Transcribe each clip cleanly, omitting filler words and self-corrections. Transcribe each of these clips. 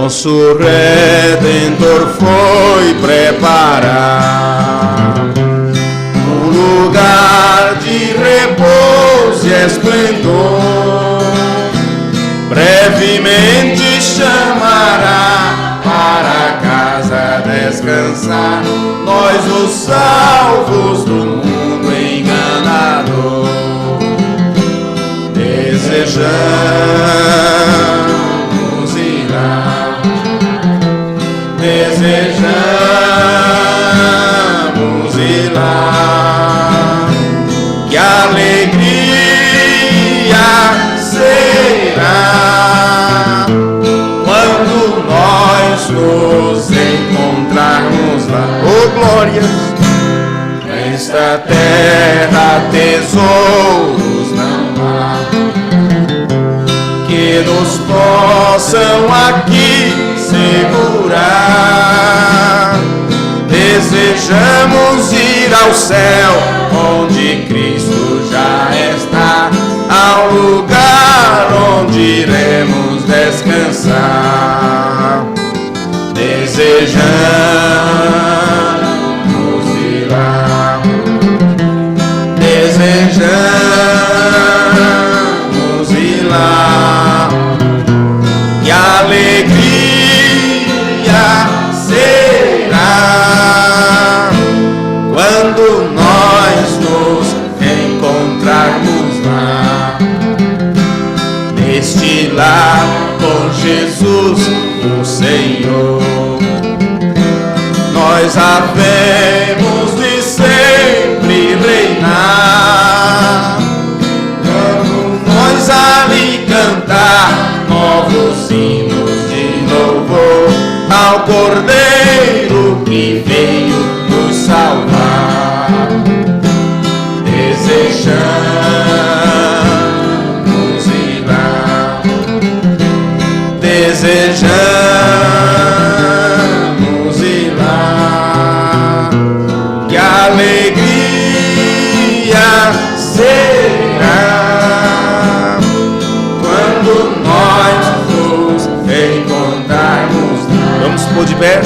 nosso Redentor foi preparar um lugar de repouso e esplendor. Brevemente chamará para casa descansar, nós os salvos do mundo enganador. Desejamos ir lá, desejamos ir lá, que alegria será quando nós nos encontrarmos lá. Oh glórias! Nesta terra tesouros não há que nos possam aqui segurar. Desejamos ir ao céu onde Cristo já está, ao lugar onde iremos descansar. Desejamos ir lá, desejamos ir lá, que alegria será quando nós nos encontrarmos lá, neste lar com Jesus o Senhor. Nós havemos de sempre reinar, vamos nós ali cantar novos hinos de louvor ao Cordeiro que veio nos salvar. Desejamos ir lá, desejamos ir lá, que alegria será quando nós nos encontrarmos lá. Vamos pôr de pé.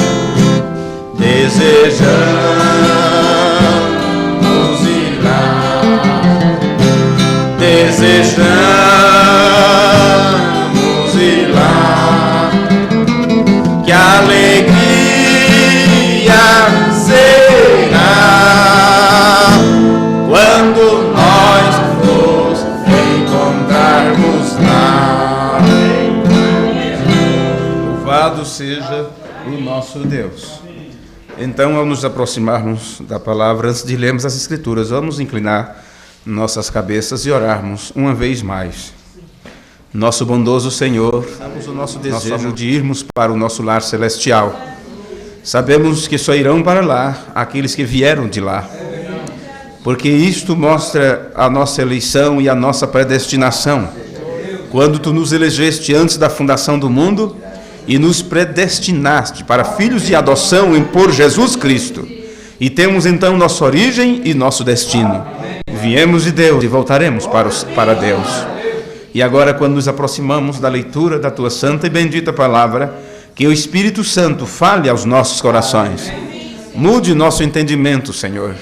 Desejamos ir lá, desejamos ir lá, que alegria será quando nós nos encontrarmos lá. Louvado seja o nosso Deus. Então, ao nos aproximarmos da palavra, antes de lermos as Escrituras, vamos inclinar nossas cabeças e orarmos uma vez mais. Nosso bondoso Senhor, damos o nosso desejo de irmos para o nosso lar celestial. Sabemos que só irão para lá aqueles que vieram de lá, porque isto mostra a nossa eleição e a nossa predestinação. Quando Tu nos elegeste antes da fundação do mundo e nos predestinaste para filhos de adoção por Jesus Cristo, e temos então nossa origem e nosso destino. Viemos de Deus e voltaremos para Deus. E agora, quando nos aproximamos da leitura da Tua santa e bendita palavra, que o Espírito Santo fale aos nossos corações. Mude nosso entendimento, Senhor.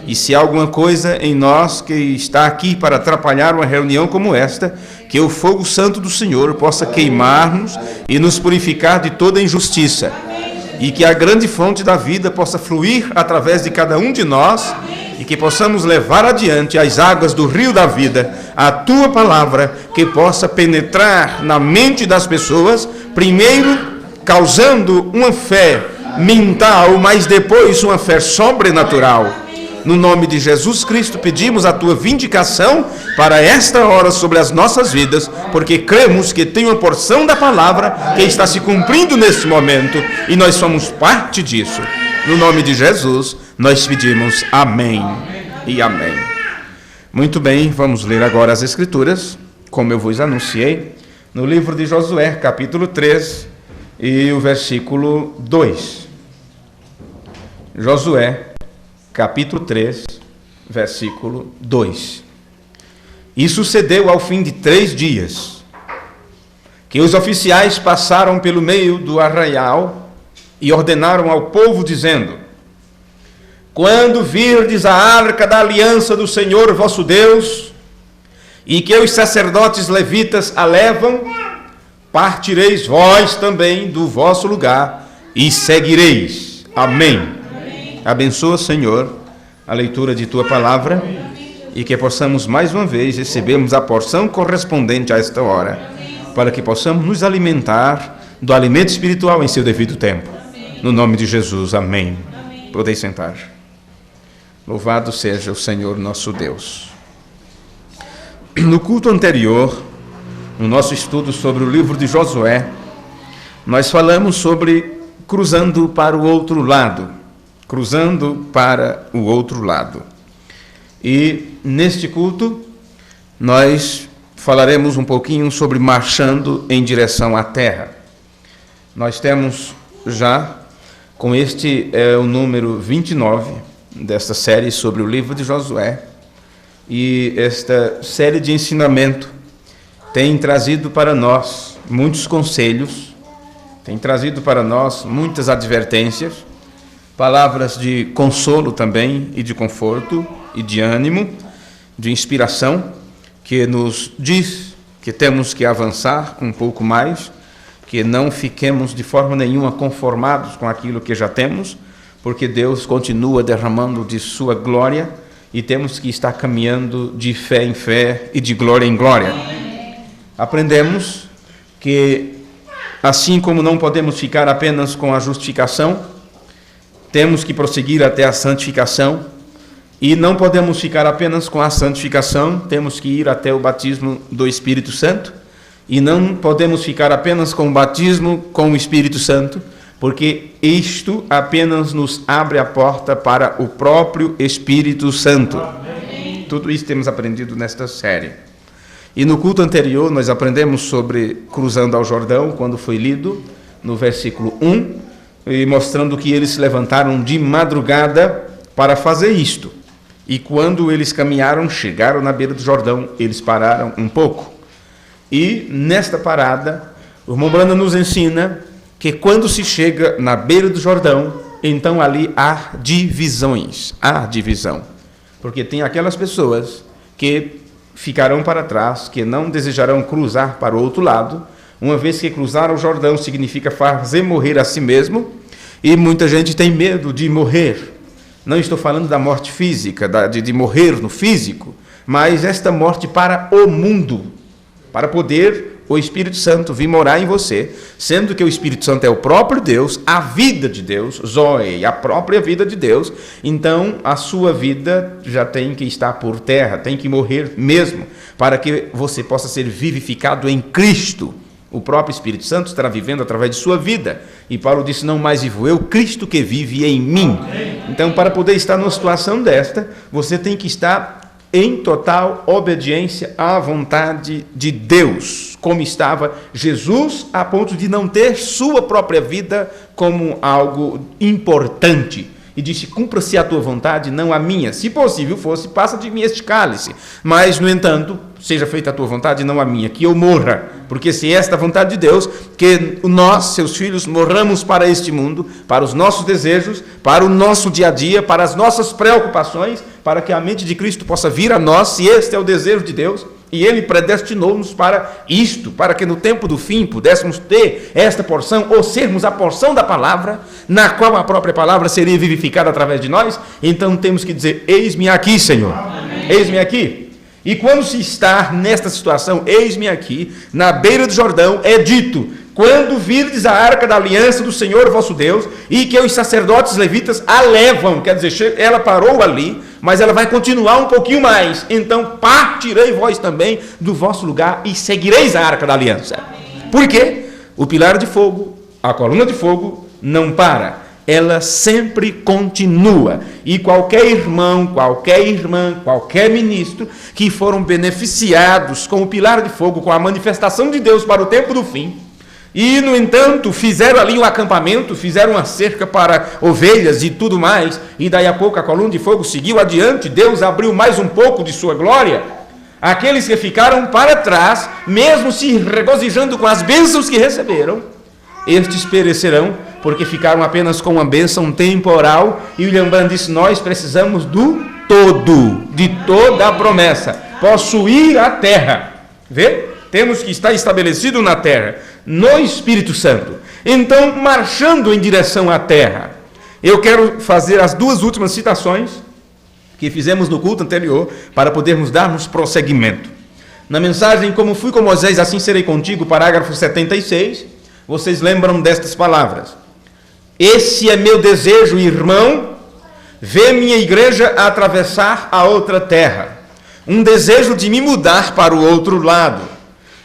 E se há alguma coisa em nós que está aqui para atrapalhar uma reunião como esta, que o fogo santo do Senhor possa queimar-nos e nos purificar de toda injustiça. E que a grande fonte da vida possa fluir através de cada um de nós, e que possamos levar adiante as águas do rio da vida, a Tua palavra, que possa penetrar na mente das pessoas, primeiro causando uma fé mental, mas depois uma fé sobrenatural. No nome de Jesus Cristo, pedimos a Tua vindicação para esta hora sobre as nossas vidas, porque cremos que tem uma porção da palavra que está se cumprindo neste momento, e nós somos parte disso. No nome de Jesus, nós pedimos amém e amém. Muito bem, vamos ler agora as Escrituras, como eu vos anunciei, no livro de Josué, capítulo 3, e o versículo 2. Josué, capítulo 3, versículo 2. E sucedeu ao fim de 3 dias, que os oficiais passaram pelo meio do arraial e ordenaram ao povo, dizendo: quando virdes a arca da aliança do Senhor vosso Deus, e que os sacerdotes levitas a levam, partireis vós também do vosso lugar e seguireis. Amém. Amém. Abençoa, Senhor, a leitura de tua palavra e que possamos mais uma vez recebermos a porção correspondente a esta hora, para que possamos nos alimentar do alimento espiritual em seu devido tempo. No nome de Jesus, amém. Podeis sentar. Louvado seja o Senhor nosso Deus. No culto anterior, no nosso estudo sobre o livro de Josué, nós falamos sobre cruzando para o outro lado. Cruzando para o outro lado. E neste culto, nós falaremos um pouquinho sobre marchando em direção à terra. Nós temos já, com este é o número 29 desta série sobre o livro de Josué, e esta série de ensinamento tem trazido para nós muitos conselhos, tem trazido para nós muitas advertências, palavras de consolo também, e de conforto, e de ânimo, de inspiração, que nos diz que temos que avançar um pouco mais, que não fiquemos de forma nenhuma conformados com aquilo que já temos, porque Deus continua derramando de sua glória e temos que estar caminhando de fé em fé e de glória em glória. Aprendemos que, assim como não podemos ficar apenas com a justificação, temos que prosseguir até a santificação, e não podemos ficar apenas com a santificação, temos que ir até o batismo do Espírito Santo, e não podemos ficar apenas com o batismo com o Espírito Santo, porque isto apenas nos abre a porta para o próprio Espírito Santo. Amém. Tudo isso temos aprendido nesta série. E no culto anterior nós aprendemos sobre cruzando ao Jordão, quando foi lido no versículo 1, e mostrando que eles se levantaram de madrugada para fazer isto. E quando eles caminharam, chegaram na beira do Jordão, eles pararam um pouco. E nesta parada, o irmão Branda nos ensina que quando se chega na beira do Jordão, então ali há divisões, há divisão. Porque tem aquelas pessoas que ficarão para trás, que não desejarão cruzar para o outro lado, uma vez que cruzar o Jordão significa fazer morrer a si mesmo, e muita gente tem medo de morrer. Não estou falando da morte física, de morrer no físico, mas esta morte para o mundo, para poder o Espírito Santo vir morar em você, sendo que o Espírito Santo é o próprio Deus, a vida de Deus, Zoe, a própria vida de Deus, então a sua vida já tem que estar por terra, tem que morrer mesmo, para que você possa ser vivificado em Cristo. O próprio Espírito Santo estará vivendo através de sua vida. E Paulo disse, não mais vivo eu, Cristo que vive em mim. Então, para poder estar numa situação desta, você tem que estar em total obediência à vontade de Deus, como estava Jesus, a ponto de não ter sua própria vida como algo importante. E disse, cumpra-se a tua vontade, não a minha. Se possível fosse, passa de mim este cálice. Mas, no entanto, seja feita a tua vontade, não a minha, que eu morra. Porque se esta é a vontade de Deus, que nós, seus filhos, morramos para este mundo, para os nossos desejos, para o nosso dia a dia, para as nossas preocupações, para que a mente de Cristo possa vir a nós, se este é o desejo de Deus, e Ele predestinou-nos para isto, para que no tempo do fim pudéssemos ter esta porção, ou sermos a porção da palavra, na qual a própria palavra seria vivificada através de nós. Então temos que dizer, eis-me aqui, Senhor, eis-me aqui. E quando se está nesta situação, eis-me aqui, na beira do Jordão, é dito, quando virdes a arca da aliança do Senhor vosso Deus, e que os sacerdotes levitas a levam, quer dizer, ela parou ali, mas ela vai continuar um pouquinho mais, então partirei vós também do vosso lugar e seguireis a arca da aliança. Por quê? O pilar de fogo, a coluna de fogo, não para. Ela sempre continua. E qualquer irmão, qualquer irmã, qualquer ministro que foram beneficiados com o pilar de fogo, com a manifestação de Deus para o tempo do fim, e, no entanto, fizeram ali um acampamento, fizeram uma cerca para ovelhas e tudo mais, e daí a pouco a coluna de fogo seguiu adiante, Deus abriu mais um pouco de sua glória, Aqueles que ficaram para trás, mesmo se regozijando com as bênçãos que receberam, estes perecerão, porque ficaram apenas com uma bênção temporal. E William Branham disse: nós precisamos do todo, de toda a promessa, possuir a terra. Vê? Temos que estar estabelecido na terra, no Espírito Santo. Então, marchando em direção à terra, eu quero fazer as duas últimas citações que fizemos no culto anterior, para podermos darmos prosseguimento. Na mensagem Como Fui com Moisés, Assim Serei Contigo, parágrafo 76, vocês lembram destas palavras: esse é meu desejo, irmão, ver minha igreja atravessar a outra terra, um desejo de me mudar para o outro lado.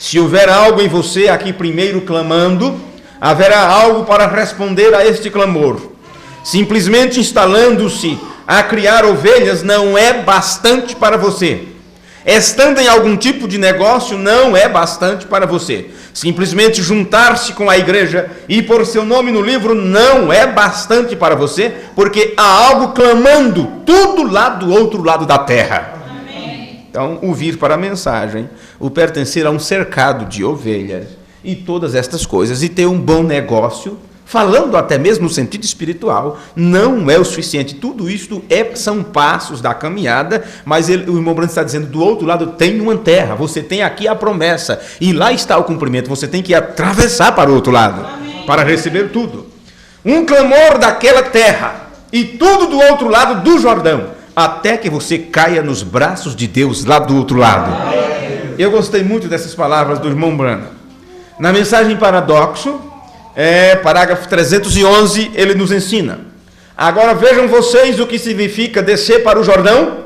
Se houver algo em você aqui primeiro clamando, haverá algo para responder a este clamor. Simplesmente instalando-se a criar ovelhas não é bastante para você. Estando em algum tipo de negócio não é bastante para você. Simplesmente juntar-se com a igreja e pôr seu nome no livro não é bastante para você, porque há algo clamando tudo lá do outro lado da terra. Amém. Então, o vir para a mensagem, o pertencer a um cercado de ovelhas e todas estas coisas, e ter um bom negócio, falando até mesmo no sentido espiritual, não é o suficiente. Tudo isto são passos da caminhada, mas o irmão Branham está dizendo: do outro lado tem uma terra, você tem aqui a promessa, e lá está o cumprimento, você tem que atravessar para o outro lado. Amém. Para receber tudo. Um clamor daquela terra, e tudo do outro lado do Jordão, até que você caia nos braços de Deus lá do outro lado. Amém. Eu gostei muito dessas palavras do irmão Branham. Na mensagem Paradoxo, parágrafo 311, ele nos ensina: agora vejam vocês o que significa descer para o Jordão.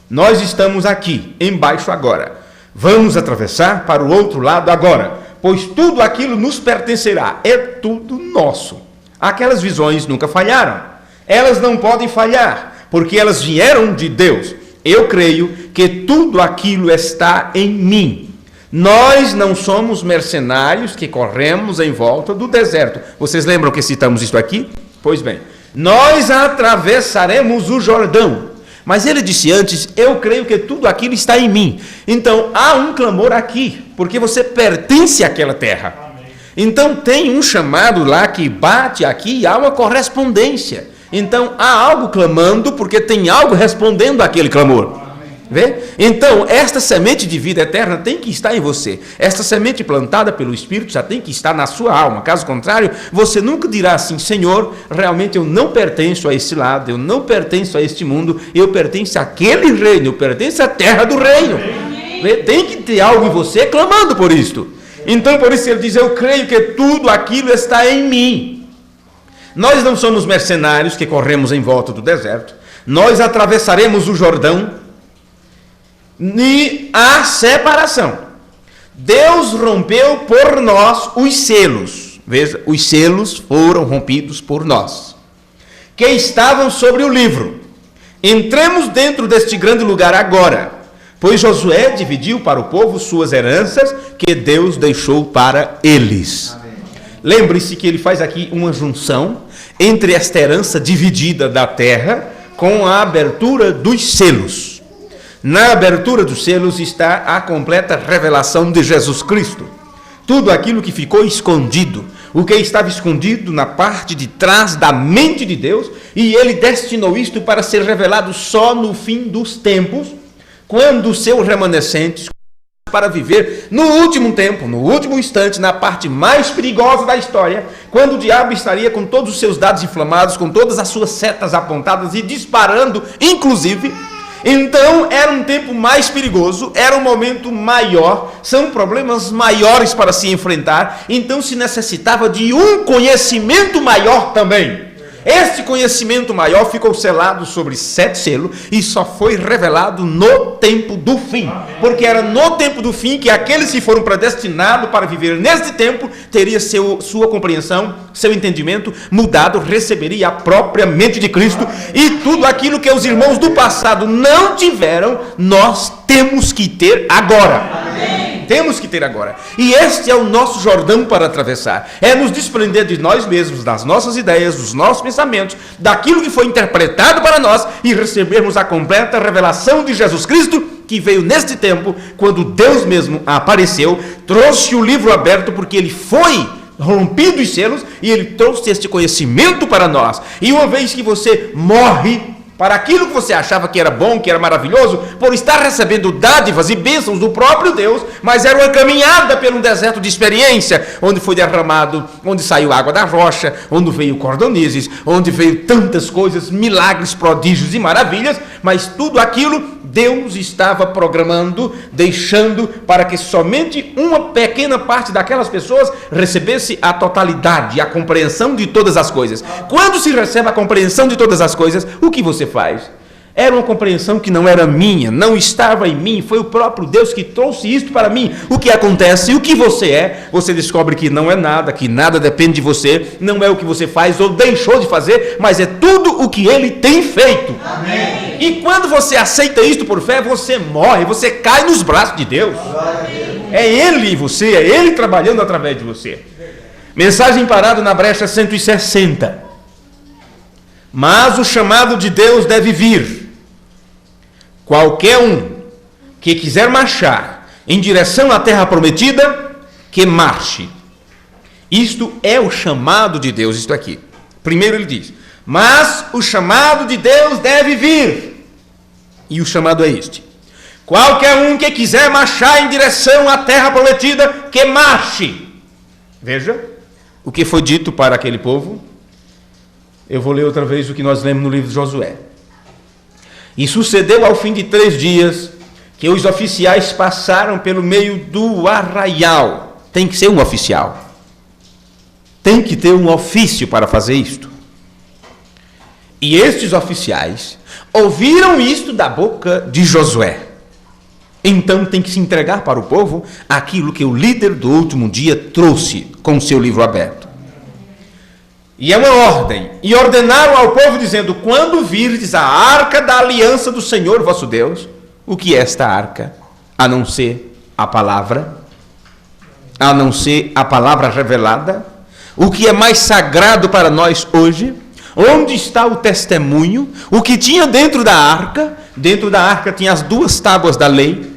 Nós estamos aqui, embaixo agora. Vamos atravessar para o outro lado agora, pois tudo aquilo nos pertencerá, é tudo nosso. Aquelas visões nunca falharam, elas não podem falhar, porque elas vieram de Deus. Eu creio que tudo aquilo está em mim. Nós não somos mercenários que corremos em volta do deserto. Vocês lembram que citamos isso aqui? Pois bem, nós atravessaremos o Jordão. Mas ele disse antes: eu creio que tudo aquilo está em mim. Então, há um clamor aqui, porque você pertence àquela terra. Amém. Então, tem um chamado lá que bate aqui e há uma correspondência. Então, há algo clamando, porque tem algo respondendo àquele clamor. Vê? Então, esta semente de vida eterna tem que estar em você. Esta semente plantada pelo Espírito já tem que estar na sua alma. Caso contrário, você nunca dirá assim: Senhor, realmente eu não pertenço a esse lado, eu não pertenço a este mundo, eu pertenço àquele reino, eu pertenço à terra do reino. Vê? Tem que ter algo em você clamando por isto. Então, por isso ele diz: eu creio que tudo aquilo está em mim. Nós não somos mercenários que corremos em volta do deserto. Nós atravessaremos o Jordão. E a separação. Deus rompeu por nós os selos. Veja, os selos foram rompidos por nós, que estavam sobre o livro. Entremos dentro deste grande lugar agora, pois Josué dividiu para o povo suas heranças que Deus deixou para eles. Lembre-se que ele faz aqui uma junção entre esta herança dividida da terra com a abertura dos selos. Na abertura dos selos está a completa revelação de Jesus Cristo. Tudo aquilo que ficou escondido, o que estava escondido na parte de trás da mente de Deus, e ele destinou isto para ser revelado só no fim dos tempos, quando os seus remanescentes para viver no último tempo, no último instante, na parte mais perigosa da história, quando o diabo estaria com todos os seus dados inflamados, com todas as suas setas apontadas e disparando, inclusive. Então, era um tempo mais perigoso, era um momento maior, são problemas maiores para se enfrentar, então se necessitava de um conhecimento maior também. Este conhecimento maior ficou selado sobre 7 selos e só foi revelado no tempo do fim. Porque era no tempo do fim que aqueles que foram predestinados para viver neste tempo teria sua compreensão, seu entendimento mudado, receberia a própria mente de Cristo, e tudo aquilo que os irmãos do passado não tiveram, nós temos que ter agora. Amém. temos que ter agora. E este é o nosso Jordão para atravessar. É nos desprender de nós mesmos, das nossas ideias, dos nossos pensamentos, daquilo que foi interpretado para nós e recebermos a completa revelação de Jesus Cristo, que veio neste tempo, quando Deus mesmo apareceu, trouxe o livro aberto, porque ele foi rompido os selos e ele trouxe este conhecimento para nós. E uma vez que você morre para aquilo que você achava que era bom, que era maravilhoso, por estar recebendo dádivas e bênçãos do próprio Deus, mas era uma caminhada pelo deserto de experiência, onde foi derramado, onde saiu água da rocha, onde veio cordonizes, onde veio tantas coisas, milagres, prodígios e maravilhas, mas tudo aquilo Deus estava programando, deixando para que somente uma pequena parte daquelas pessoas recebesse a totalidade, a compreensão de todas as coisas. Quando se recebe a compreensão de todas as coisas, o que você faz? Era uma compreensão que não era minha, não estava em mim, foi o próprio Deus que trouxe isto para mim. O que acontece? O que você é? Você descobre que não é nada, que nada depende de você, não é o que você faz ou deixou de fazer, mas é tudo o que Ele tem feito. Amém. E quando você aceita isto por fé, você morre, você cai nos braços de Deus. É Ele e você, é Ele trabalhando através de você. Mensagem parada na brecha 160. Mas o chamado de Deus deve vir. Qualquer um que quiser marchar em direção à terra prometida, que marche. Isto é o chamado de Deus, isto aqui. Primeiro ele diz, mas o chamado de Deus deve vir. E o chamado é este. Qualquer um que quiser marchar em direção à terra prometida, que marche. Veja o que foi dito para aquele povo. Eu vou ler outra vez o que nós lemos no livro de Josué. E sucedeu ao fim de 3 dias que os oficiais passaram pelo meio do arraial. Tem que ser um oficial. Tem que ter um ofício para fazer isto. E estes oficiais ouviram isto da boca de Josué. Então tem que se entregar para o povo aquilo que o líder do último dia trouxe com o seu livro aberto. E é uma ordem. E ordenaram ao povo dizendo, quando virdes a arca da aliança do Senhor vosso Deus, o que é esta arca? A não ser a palavra? A não ser a palavra revelada? O que é mais sagrado para nós hoje? Onde está o testemunho? O que tinha dentro da arca? Dentro da arca tinha as 2 tábuas da lei.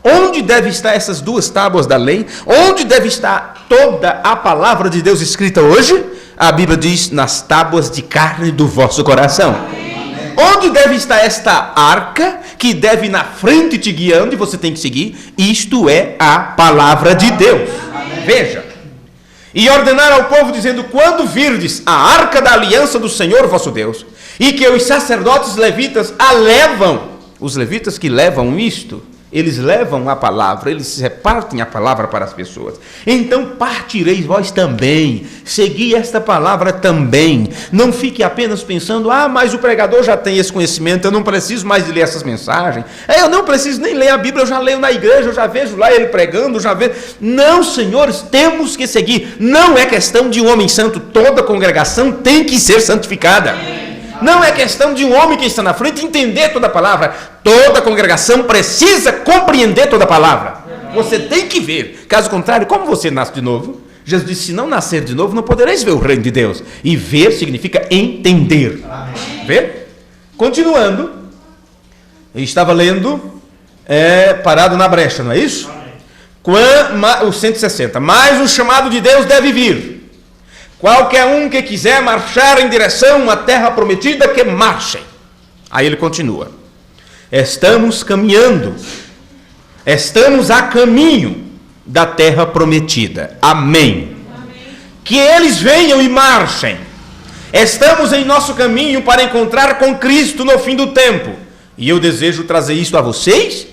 Onde deve estar essas 2 tábuas da lei? Onde deve estar toda a palavra de Deus escrita hoje? A Bíblia diz, nas tábuas de carne do vosso coração. Amém. Onde deve estar esta arca, que deve na frente te guiando e você tem que seguir? Isto é a palavra de Deus. Amém. Veja. E ordenaram ao povo dizendo, quando virdes a arca da aliança do Senhor vosso Deus, e que os sacerdotes levitas a levam, os levitas que levam isto, eles levam a palavra, eles repartem a palavra para as pessoas. Então partireis vós também, segui esta palavra também. Não fique apenas pensando, mas o pregador já tem esse conhecimento, eu não preciso mais de ler essas mensagens. Eu não preciso nem ler a Bíblia, eu já leio na igreja, eu já vejo lá ele pregando, já vejo. Não, senhores, temos que seguir. Não é questão de um homem santo, toda congregação tem que ser santificada. Não é questão de um homem que está na frente entender toda a palavra. Toda a congregação precisa compreender toda a palavra. Você tem que ver. Caso contrário, como você nasce de novo? Jesus disse, se não nascer de novo, não podereis ver o reino de Deus. E ver significa entender. Vê? Continuando. Eu estava lendo, parado na brecha, não é isso? O 160. Mas o chamado de Deus deve vir. Qualquer um que quiser marchar em direção à terra prometida, que marchem. Aí ele continua. Estamos caminhando. Estamos a caminho da terra prometida. Amém. Que eles venham e marchem. Estamos em nosso caminho para encontrar com Cristo no fim do tempo. E eu desejo trazer isto a vocês,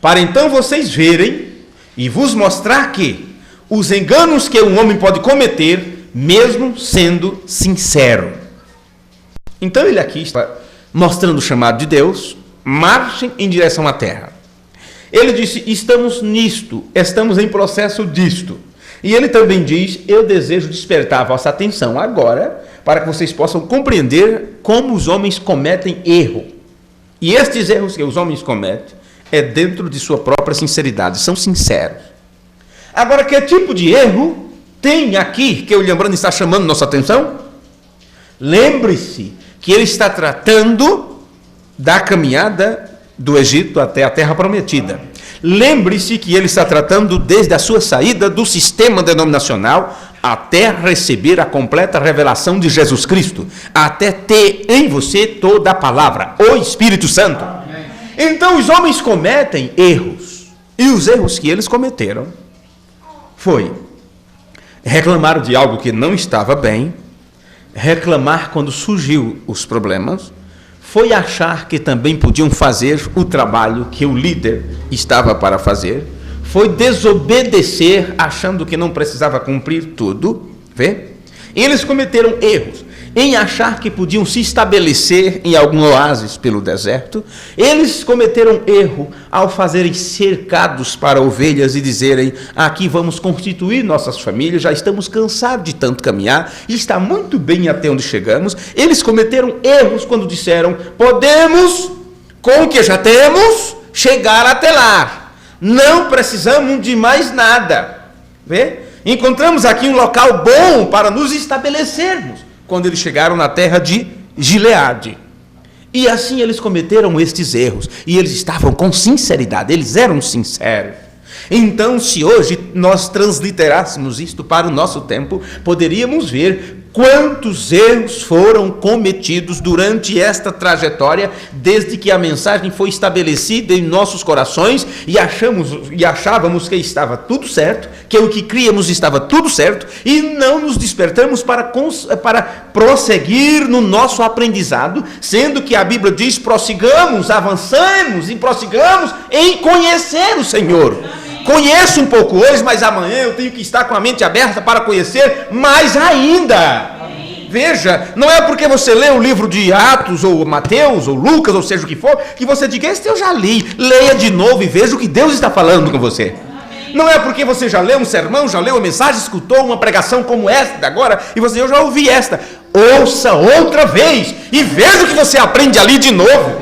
para então vocês verem e vos mostrar que os enganos que um homem pode cometer, mesmo sendo sincero. Então ele aqui está mostrando o chamado de Deus, marchem em direção à terra. Ele disse, estamos nisto, estamos em processo disto. E ele também diz, eu desejo despertar a vossa atenção agora, para que vocês possam compreender como os homens cometem erro. E estes erros que os homens cometem, é dentro de sua própria sinceridade, são sinceros. Agora, que tipo de erro tem aqui, que o William Branham está chamando nossa atenção? Lembre-se que ele está tratando da caminhada do Egito até a Terra Prometida. Lembre-se que ele está tratando desde a sua saída do sistema denominacional até receber a completa revelação de Jesus Cristo, até ter em você toda a palavra, o Espírito Santo. Então os homens cometem erros, e os erros que eles cometeram foi reclamar de algo que não estava bem, reclamar quando surgiu os problemas, foi achar que também podiam fazer o trabalho que o líder estava para fazer, foi desobedecer achando que não precisava cumprir tudo, vê? Eles cometeram erros em achar que podiam se estabelecer em algum oásis pelo deserto. Eles cometeram erro ao fazerem cercados para ovelhas e dizerem: aqui vamos constituir nossas famílias, já estamos cansados de tanto caminhar, e está muito bem até onde chegamos. Eles cometeram erros quando disseram: podemos, com o que já temos, chegar até lá, não precisamos de mais nada. Vê? Encontramos aqui um local bom para nos estabelecermos, quando eles chegaram na terra de Gileade. E assim eles cometeram estes erros, e eles estavam com sinceridade, eles eram sinceros. Então, se hoje nós transliterássemos isto para o nosso tempo, poderíamos ver quantos erros foram cometidos durante esta trajetória, desde que a mensagem foi estabelecida em nossos corações, e achávamos que estava tudo certo, que o que críamos estava tudo certo, e não nos despertamos para prosseguir no nosso aprendizado, sendo que a Bíblia diz: prossigamos, avancemos e prossigamos em conhecer o Senhor. Conheço um pouco hoje, mas amanhã eu tenho que estar com a mente aberta para conhecer mais ainda. Veja, não é porque você lê o livro de Atos, ou Mateus, ou Lucas, ou seja o que for, que você diga: este eu já li. Leia de novo e veja o que Deus está falando com você. Não é porque você já leu um sermão, já leu uma mensagem, escutou uma pregação como esta agora, e você: eu já ouvi esta. Ouça outra vez e veja o que você aprende ali de novo.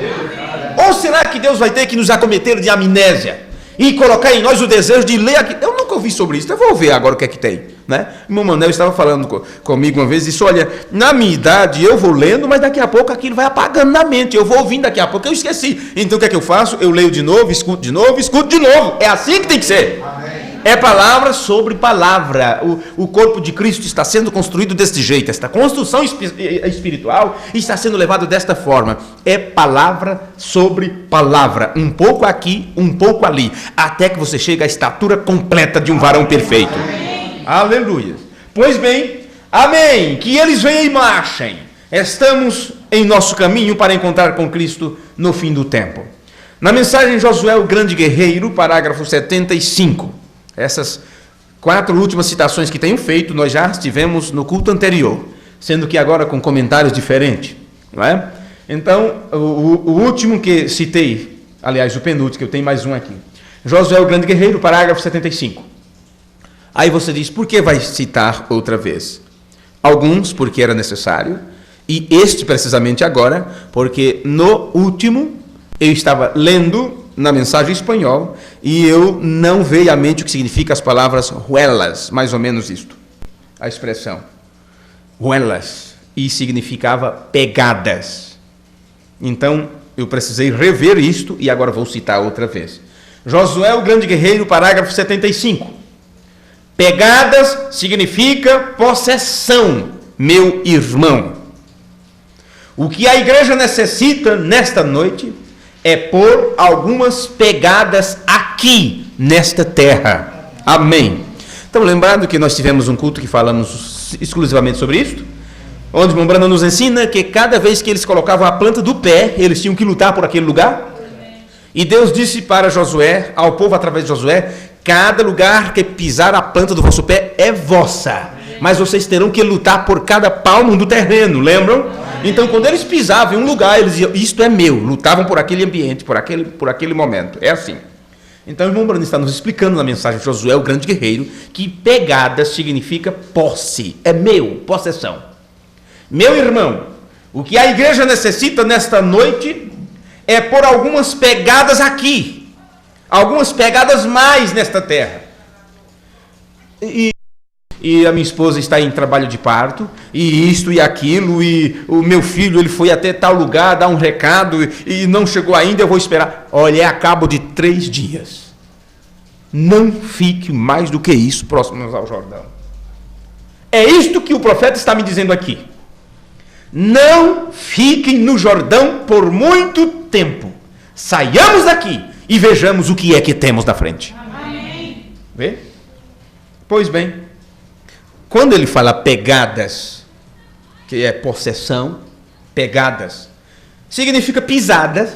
Ou será que Deus vai ter que nos acometer de amnésia e colocar em nós o desejo de ler aquilo? Eu nunca ouvi sobre isso, eu vou ver agora o que é que tem, né? O irmão Manel estava falando comigo uma vez, disse: olha, na minha idade eu vou lendo, mas daqui a pouco aquilo vai apagando na mente, eu vou ouvindo, daqui a pouco eu esqueci. Então o que é que eu faço? Eu leio de novo, escuto de novo, escuto de novo. É assim que tem que ser. Amém. É palavra sobre palavra. O corpo de Cristo está sendo construído deste jeito. Esta construção espiritual está sendo levada desta forma. É palavra sobre palavra. Um pouco aqui, um pouco ali. Até que você chegue à estatura completa de um varão perfeito. Amém. Aleluia. Pois bem, amém. Que eles venham e marchem. Estamos em nosso caminho para encontrar com Cristo no fim do tempo. Na mensagem Josué, o grande guerreiro, parágrafo 75. Essas 4 últimas citações que tenho feito, nós já tivemos no culto anterior, sendo que agora com comentários diferentes, não é? Então, o último que citei, aliás, o penúltimo, que eu tenho mais um aqui, Josué, o grande guerreiro, parágrafo 75. Aí você diz: por que vai citar outra vez? Alguns, porque era necessário, e este precisamente agora, porque no último eu estava lendo na mensagem em espanhol, e eu não veio à mente o que significa as palavras huelas, mais ou menos isto, a expressão huelas, e significava pegadas. Então eu precisei rever isto, e agora vou citar outra vez. Josué, o grande guerreiro, parágrafo 75. Pegadas significa possessão, meu irmão. O que a igreja necessita nesta noite é pôr algumas pegadas aqui, nesta terra. Amém. Então, lembrando que nós tivemos um culto que falamos exclusivamente sobre isso, onde o irmão Branham nos ensina que cada vez que eles colocavam a planta do pé, eles tinham que lutar por aquele lugar. E Deus disse para Josué, ao povo através de Josué: cada lugar que pisar a planta do vosso pé é vossa, mas vocês terão que lutar por cada palmo do terreno, lembram? Então, quando eles pisavam em um lugar, eles diziam: isto é meu. Lutavam por aquele ambiente, por aquele momento. É assim. Então, o irmão Branham está nos explicando na mensagem de Josué, o grande guerreiro, que pegada significa posse. É meu, possessão. Meu irmão, o que a igreja necessita nesta noite é pôr algumas pegadas aqui, algumas pegadas mais nesta terra. E a minha esposa está em trabalho de parto, e isto e aquilo, e o meu filho ele foi até tal lugar dar um recado e não chegou ainda, eu vou esperar. Olha, é a cabo de 3 dias. Não fique mais do que isso próximos ao Jordão. É isto que o profeta está me dizendo aqui. Não fiquem no Jordão por muito tempo. Saiamos daqui e vejamos o que é que temos na frente. Amém. Vê? Pois bem, quando ele fala pegadas, que é possessão, pegadas, significa pisadas,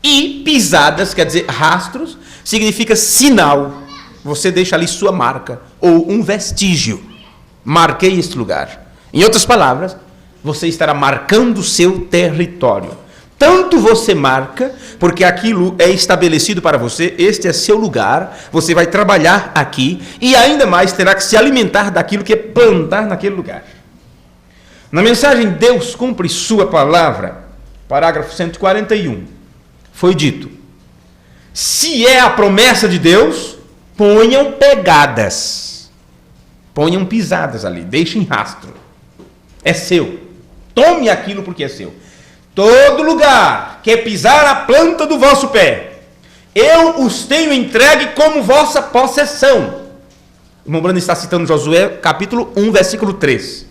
e pisadas, quer dizer rastros, significa sinal. Você deixa ali sua marca, ou um vestígio. Marquei este lugar. Em outras palavras, você estará marcando o seu território. Tanto você marca, porque aquilo é estabelecido para você, este é seu lugar, você vai trabalhar aqui, e ainda mais terá que se alimentar daquilo que é plantar naquele lugar. Na mensagem Deus cumpre sua palavra, parágrafo 141, foi dito: se é a promessa de Deus, ponham pegadas, ponham pisadas ali, deixem rastro, é seu, tome aquilo porque é seu. Todo lugar que pisar a planta do vosso pé, eu os tenho entregue como vossa possessão. O irmão Brando está citando Josué, capítulo 1, versículo 3.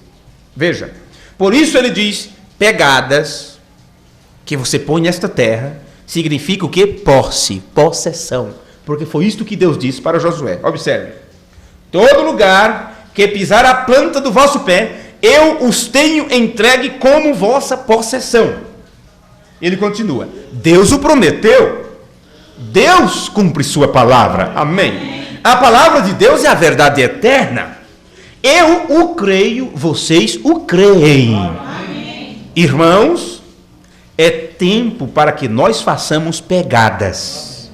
Veja, por isso ele diz, pegadas, que você põe nesta terra, significa o que? Posse, possessão. Porque foi isto que Deus disse para Josué. Observe, todo lugar que pisar a planta do vosso pé, eu os tenho entregue como vossa possessão. Ele continua, Deus o prometeu, Deus cumpre sua palavra, amém? A palavra de Deus é a verdade eterna, eu o creio, vocês o creem. Amém. Irmãos, é tempo para que nós façamos pegadas,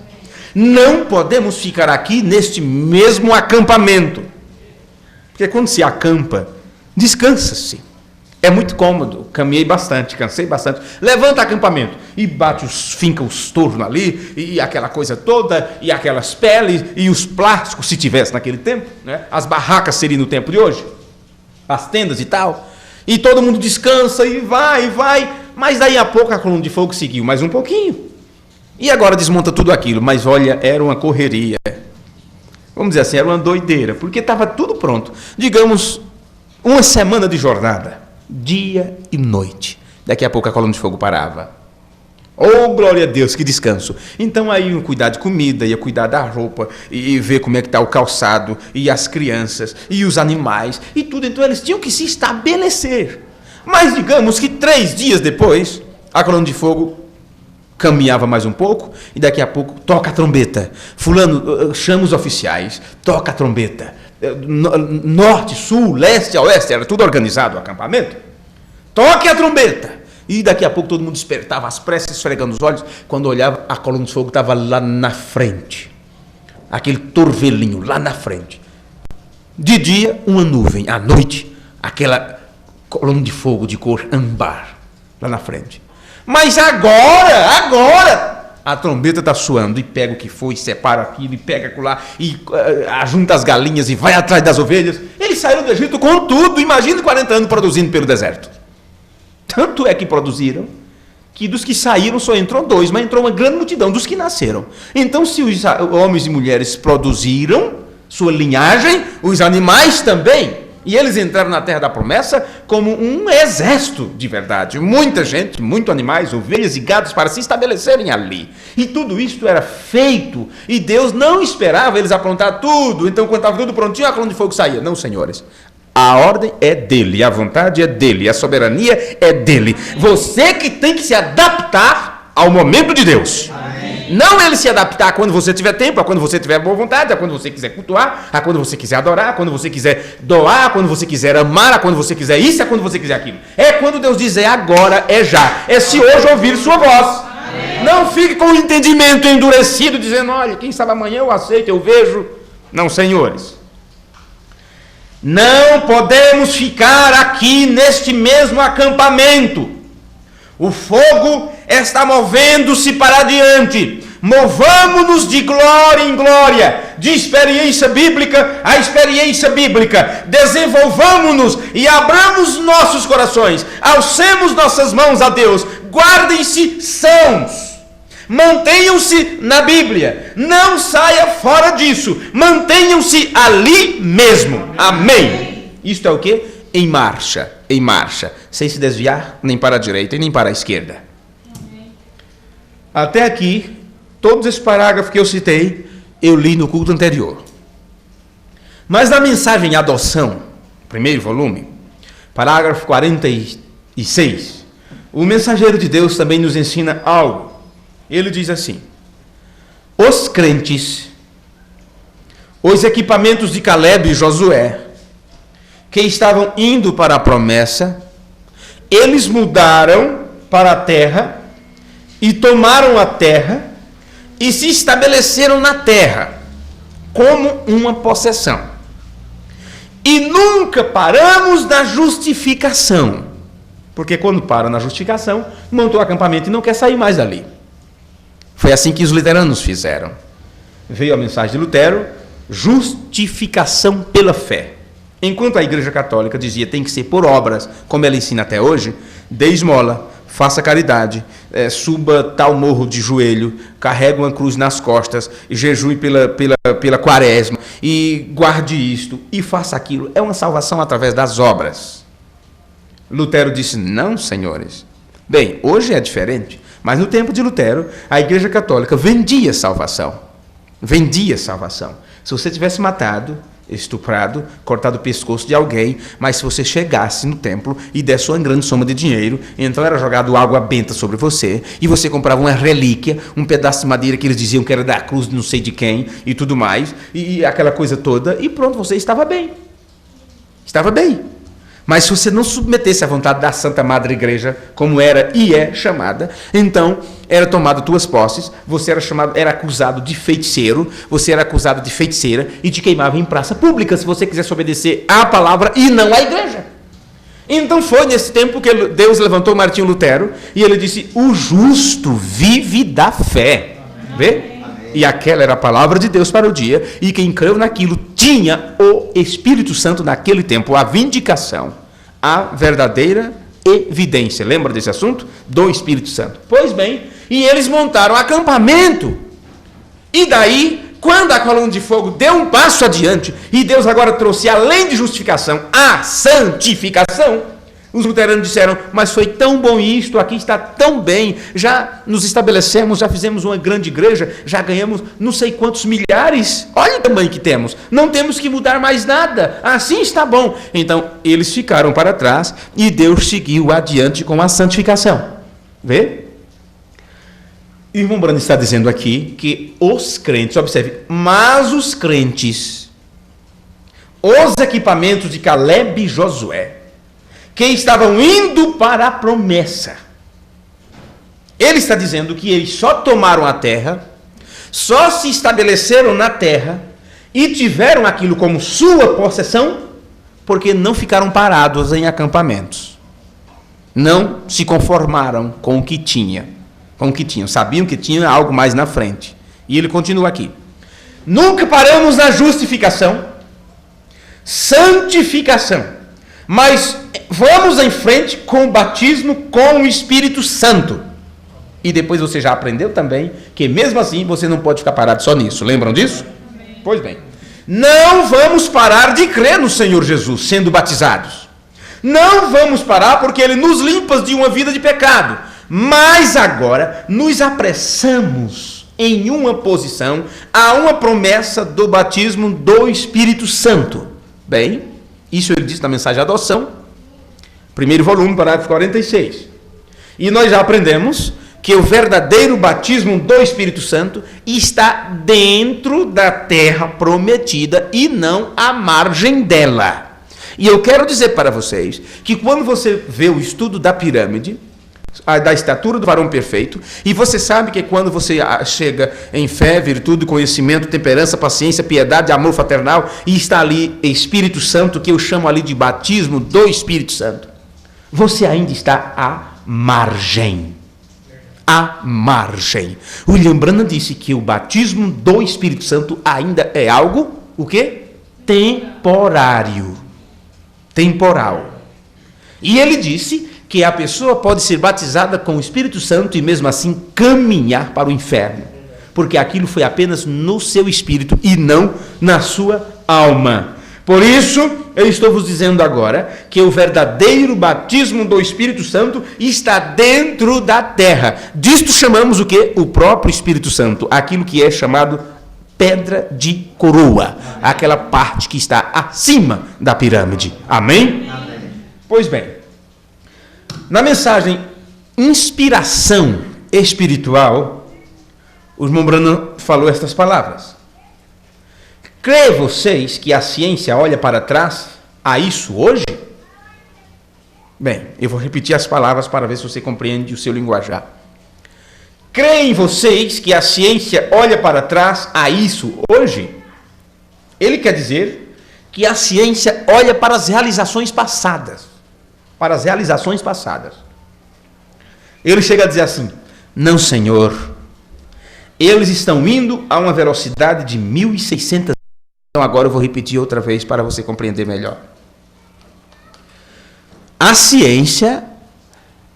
não podemos ficar aqui neste mesmo acampamento, porque quando se acampa, descansa-se. É muito cômodo, caminhei bastante, cansei bastante. Levanta acampamento e finca os tornos ali, e aquela coisa toda, e aquelas peles, e os plásticos, se tivesse naquele tempo, né? As barracas seriam no tempo de hoje, as tendas e tal, e todo mundo descansa e vai, mas daí a pouco a coluna de fogo seguiu mais um pouquinho, e agora desmonta tudo aquilo, mas olha, era uma correria, vamos dizer assim, era uma doideira, porque estava tudo pronto, digamos, uma semana de jornada, dia e noite. Daqui a pouco a coluna de fogo parava. Oh, glória a Deus, que descanso. Então aí iam cuidar de comida, ia cuidar da roupa, e ver como é que está o calçado, e as crianças, e os animais, e tudo. Então eles tinham que se estabelecer. Mas digamos que 3 dias depois, a coluna de fogo caminhava mais um pouco, e daqui a pouco toca a trombeta. Fulano, chama os oficiais, toca a trombeta. Norte, sul, leste, oeste, era tudo organizado o acampamento. Toque a trombeta. E daqui a pouco todo mundo despertava às pressas, esfregando os olhos. Quando olhava, a coluna de fogo estava lá na frente. Aquele torvelinho lá na frente. De dia, uma nuvem. À noite, aquela coluna de fogo de cor âmbar lá na frente. Mas agora a trombeta está soando, e pega o que foi, separa aquilo, e pega aquilo lá, e ajunta as galinhas, e vai atrás das ovelhas. Eles saíram do Egito com tudo, imagina 40 anos produzindo pelo deserto. Tanto é que produziram, que dos que saíram só entrou 2, mas entrou uma grande multidão dos que nasceram. Então, se os homens e mulheres produziram, sua linhagem, os animais também, e eles entraram na terra da promessa como um exército de verdade. Muita gente, muitos animais, ovelhas e gados para se estabelecerem ali. E tudo isso era feito. E Deus não esperava eles aprontar tudo. Então, quando estava tudo prontinho, a coluna de fogo saía. Não, senhores. A ordem é dele, a vontade é dele, a soberania é dele. Você que tem que se adaptar ao momento de Deus. Amém. Não ele se adaptar quando você tiver tempo, a quando você tiver boa vontade, a quando você quiser cultuar, a quando você quiser adorar, a quando você quiser doar, a quando você quiser amar, a quando você quiser isso, a quando você quiser aquilo. É quando Deus diz, é agora, é já. É se hoje ouvir sua voz. Amém. Não fique com o entendimento endurecido, dizendo, olha, quem sabe amanhã eu aceito, eu vejo. Não, senhores. Não podemos ficar aqui neste mesmo acampamento. O fogo está movendo-se para adiante. movamos-nos de glória em glória, de experiência bíblica a experiência bíblica, desenvolvamos-nos e abramos nossos corações, alcemos nossas mãos a Deus, guardem-se sãos, mantenham-se na Bíblia, não saia fora disso, mantenham-se ali mesmo, amém. Isto é o que? Em marcha, sem se desviar nem para a direita e nem para a esquerda. Até aqui, todos esses parágrafos que eu citei, eu li no culto anterior. Mas na mensagem Adoção, primeiro volume, parágrafo 46, o mensageiro de Deus também nos ensina algo. Ele diz assim: os crentes, os equipamentos de Caleb e Josué, que estavam indo para a promessa, eles mudaram para a terra e tomaram a terra e se estabeleceram na terra como uma possessão. E nunca paramos na justificação, porque quando para na justificação, montou acampamento e não quer sair mais dali. Foi assim que os luteranos fizeram. Veio a mensagem de Lutero, justificação pela fé. Enquanto a Igreja Católica dizia tem que ser por obras, como ela ensina até hoje, dê esmola, faça caridade, suba tal morro de joelho, carregue uma cruz nas costas, jejue pela quaresma, e guarde isto, e faça aquilo. É uma salvação através das obras. Lutero disse, não, senhores. Bem, hoje é diferente, mas no tempo de Lutero, a Igreja Católica vendia salvação. Vendia salvação. Se você tivesse matado, estuprado, cortado o pescoço de alguém, mas se você chegasse no templo e desse uma grande soma de dinheiro, então era jogado água benta sobre você, e você comprava uma relíquia, um pedaço de madeira que eles diziam que era da cruz de não sei de quem, e tudo mais, e aquela coisa toda, e pronto, você estava bem. Estava bem. Mas se você não submetesse à vontade da Santa Madre Igreja, como era e é chamada, então era tomado tuas posses, você era acusado de feiticeiro, você era acusado de feiticeira e te queimava em praça pública se você quisesse obedecer à palavra e não à igreja. Então foi nesse tempo que Deus levantou Martinho Lutero e ele disse, o justo vive da fé. Vê? E aquela era a palavra de Deus para o dia, e quem creu naquilo tinha o Espírito Santo naquele tempo, a vindicação, a verdadeira evidência. Lembra desse assunto? Do Espírito Santo. Pois bem, e eles montaram acampamento, e daí, quando a coluna de fogo deu um passo adiante, e Deus agora trouxe, além de justificação, a santificação, os luteranos disseram, mas foi tão bom isto, aqui está tão bem, já nos estabelecemos, já fizemos uma grande igreja, já ganhamos não sei quantos milhares, olha o tamanho que temos, não temos que mudar mais nada, assim está bom. Então, eles ficaram para trás e Deus seguiu adiante com a santificação. Vê? E o irmão Brando está dizendo aqui que os crentes, observe, mas os crentes, os equipamentos de Caleb e Josué, que estavam indo para a promessa. Ele está dizendo que eles só tomaram a terra, só se estabeleceram na terra e tiveram aquilo como sua possessão, porque não ficaram parados em acampamentos. Não se conformaram com o que tinham. Sabiam que tinha algo mais na frente. E ele continua aqui. Nunca paramos na justificação, santificação. Mas vamos em frente com o batismo com o Espírito Santo. E depois você já aprendeu também que mesmo assim você não pode ficar parado só nisso. Lembram disso? Pois bem. Não vamos parar de crer no Senhor Jesus sendo batizados. Não vamos parar porque Ele nos limpa de uma vida de pecado. Mas agora nos apressamos em uma posição a uma promessa do batismo do Espírito Santo. Bem, isso ele diz na mensagem Adoção, primeiro volume, parágrafo 46. E nós já aprendemos que o verdadeiro batismo do Espírito Santo está dentro da terra prometida e não à margem dela. E eu quero dizer para vocês que quando você vê o estudo da pirâmide, da estatura do varão perfeito, e você sabe que quando você chega em fé, virtude, conhecimento, temperança, paciência, piedade, amor fraternal, e está ali Espírito Santo, que eu chamo ali de batismo do Espírito Santo, você ainda está à margem. à margem. William Branham disse que o batismo do Espírito Santo ainda é algo, o quê? Temporário. Temporal. E ele disse que a pessoa pode ser batizada com o Espírito Santo e mesmo assim caminhar para o inferno, porque aquilo foi apenas no seu espírito e não na sua alma. Por isso, eu estou vos dizendo agora que o verdadeiro batismo do Espírito Santo está dentro da terra. Disto chamamos o quê? O próprio Espírito Santo, aquilo que é chamado pedra de coroa, aquela parte que está acima da pirâmide. Amém? Amém. Pois bem, na mensagem Inspiração Espiritual, o irmão Branham falou estas palavras. Crê vocês que a ciência olha para trás a isso hoje? Bem, eu vou repetir as palavras para ver se você compreende o seu linguajar. Creem vocês que a ciência olha para trás a isso hoje? Ele quer dizer que a ciência olha para as realizações passadas. Para as realizações passadas. Ele chega a dizer assim: não, senhor, eles estão indo a uma velocidade de 1.600. Então agora eu vou repetir outra vez para você compreender melhor. A ciência,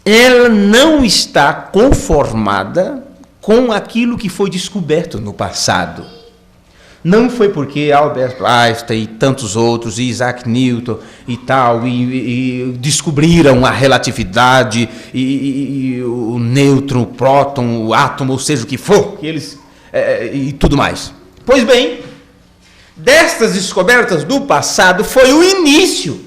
ela não está conformada com aquilo que foi descoberto no passado. Não foi porque Albert Einstein e tantos outros, e Isaac Newton e tal, e descobriram a relatividade, e o nêutron, o próton, o átomo, ou seja o que for, e tudo mais. Pois bem, destas descobertas do passado foi o início.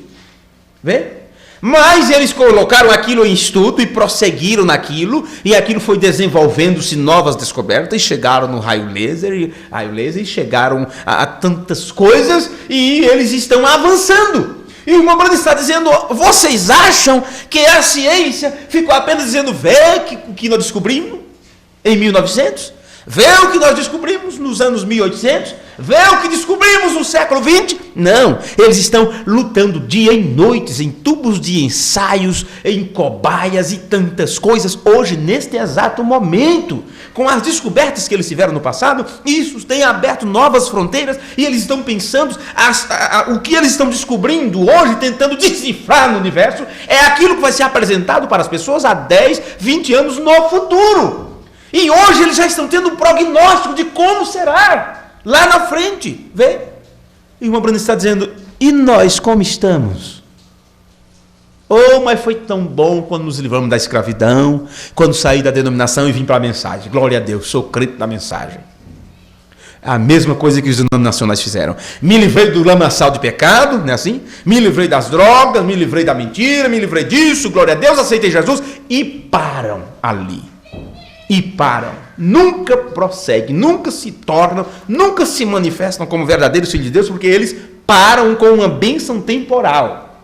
Vê? Mas eles colocaram aquilo em estudo e prosseguiram naquilo, e aquilo foi desenvolvendo-se novas descobertas, e chegaram no raio laser, e chegaram a tantas coisas, e eles estão avançando. E o irmão Branham está dizendo: vocês acham que a ciência ficou apenas dizendo, vê o que nós descobrimos em 1900? Vê o que nós descobrimos nos anos 1800? Vê o que descobrimos no século 20? Não, eles estão lutando dia e noite em tubos de ensaios, em cobaias e tantas coisas. Hoje, neste exato momento, com as descobertas que eles tiveram no passado, isso tem aberto novas fronteiras, e eles estão pensando, o que eles estão descobrindo hoje, tentando decifrar no universo, é aquilo que vai ser apresentado para as pessoas há 10, 20 anos no futuro. E hoje eles já estão tendo um prognóstico de como será lá na frente. Vê? E o irmão Branham está dizendo: e nós como estamos? Oh, mas foi tão bom quando nos livramos da escravidão, quando saí da denominação e vim para a mensagem. Glória a Deus, sou crente da mensagem. A mesma coisa que os denominacionais fizeram. Me livrei do lamaçal de pecado, não é assim? Me livrei das drogas, me livrei da mentira, me livrei disso, glória a Deus, aceitei Jesus, e param ali. E param, nunca prosseguem, nunca se tornam, nunca se manifestam como verdadeiros filhos de Deus, porque eles param com uma bênção temporal.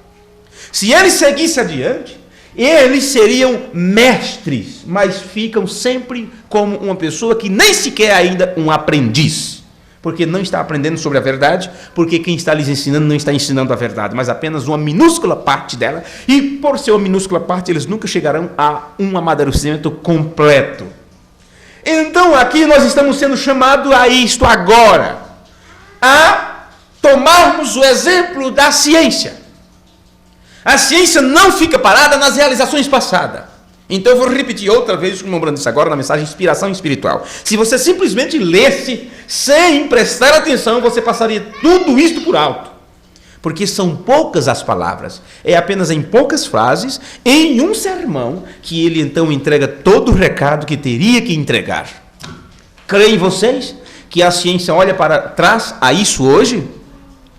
Se eles seguissem adiante, eles seriam mestres, mas ficam sempre como uma pessoa que nem sequer ainda um aprendiz, porque não está aprendendo sobre a verdade, porque quem está lhes ensinando não está ensinando a verdade, mas apenas uma minúscula parte dela, e por ser uma minúscula parte, eles nunca chegarão a um amadurecimento completo. Então aqui nós estamos sendo chamados a isto agora, a tomarmos o exemplo da ciência. A ciência não fica parada nas realizações passadas. Então eu vou repetir outra vez o que o irmão Branham disse agora na mensagem Inspiração Espiritual. Se você simplesmente lesse sem prestar atenção, você passaria tudo isto por alto. Porque são poucas as palavras, é apenas em poucas frases, em um sermão, que ele então entrega todo o recado que teria que entregar. Creem vocês que a ciência olha para trás a isso hoje?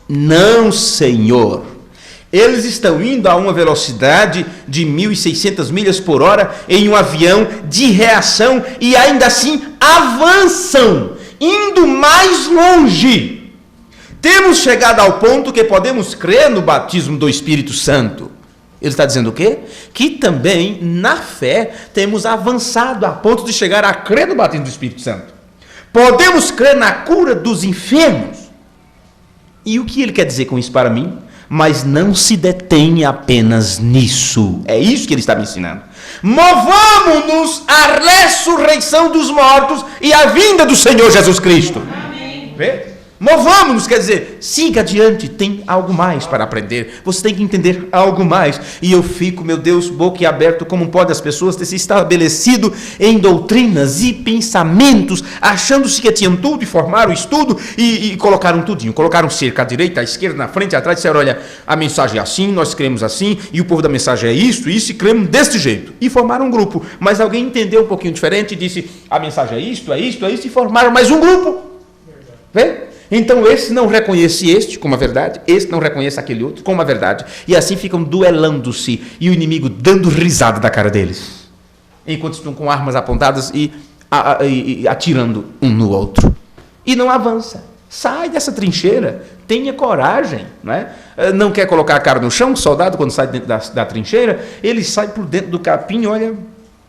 Não, Senhor. Eles estão indo a uma velocidade de 1.600 milhas por hora em um avião de reação e ainda assim avançam, indo mais longe. Temos chegado ao ponto que podemos crer no batismo do Espírito Santo. Ele está dizendo o quê? Que também, na fé, temos avançado a ponto de chegar a crer no batismo do Espírito Santo. Podemos crer na cura dos enfermos. E o que ele quer dizer com isso para mim? mas não se detém apenas nisso. É isso que ele está me ensinando. Movamos-nos à ressurreição dos mortos e à vinda do Senhor Jesus Cristo. Amém. Vê? Movamos-nos, quer dizer, siga adiante, tem algo mais para aprender, você tem que entender algo mais. E eu fico, meu Deus, boquiaberto, como pode as pessoas ter se estabelecido em doutrinas e pensamentos, achando-se que tinham tudo e formaram o estudo e colocaram tudinho, colocaram cerca à direita, à esquerda, na frente, atrás, disseram, olha, a mensagem é assim, nós cremos assim, e o povo da mensagem é isso, e cremos deste jeito. E formaram um grupo, mas alguém entendeu um pouquinho diferente e disse, a mensagem é isto, e formaram mais um grupo. Vê? Então esse não reconhece este como a verdade, este não reconhece aquele outro como a verdade, e assim ficam duelando-se, e o inimigo dando risada da cara deles, enquanto estão com armas apontadas e atirando um no outro, e não avança. Sai dessa trincheira, tenha coragem, não é? Não quer colocar a cara no chão, o soldado quando sai dentro da trincheira, ele sai por dentro do capim, olha,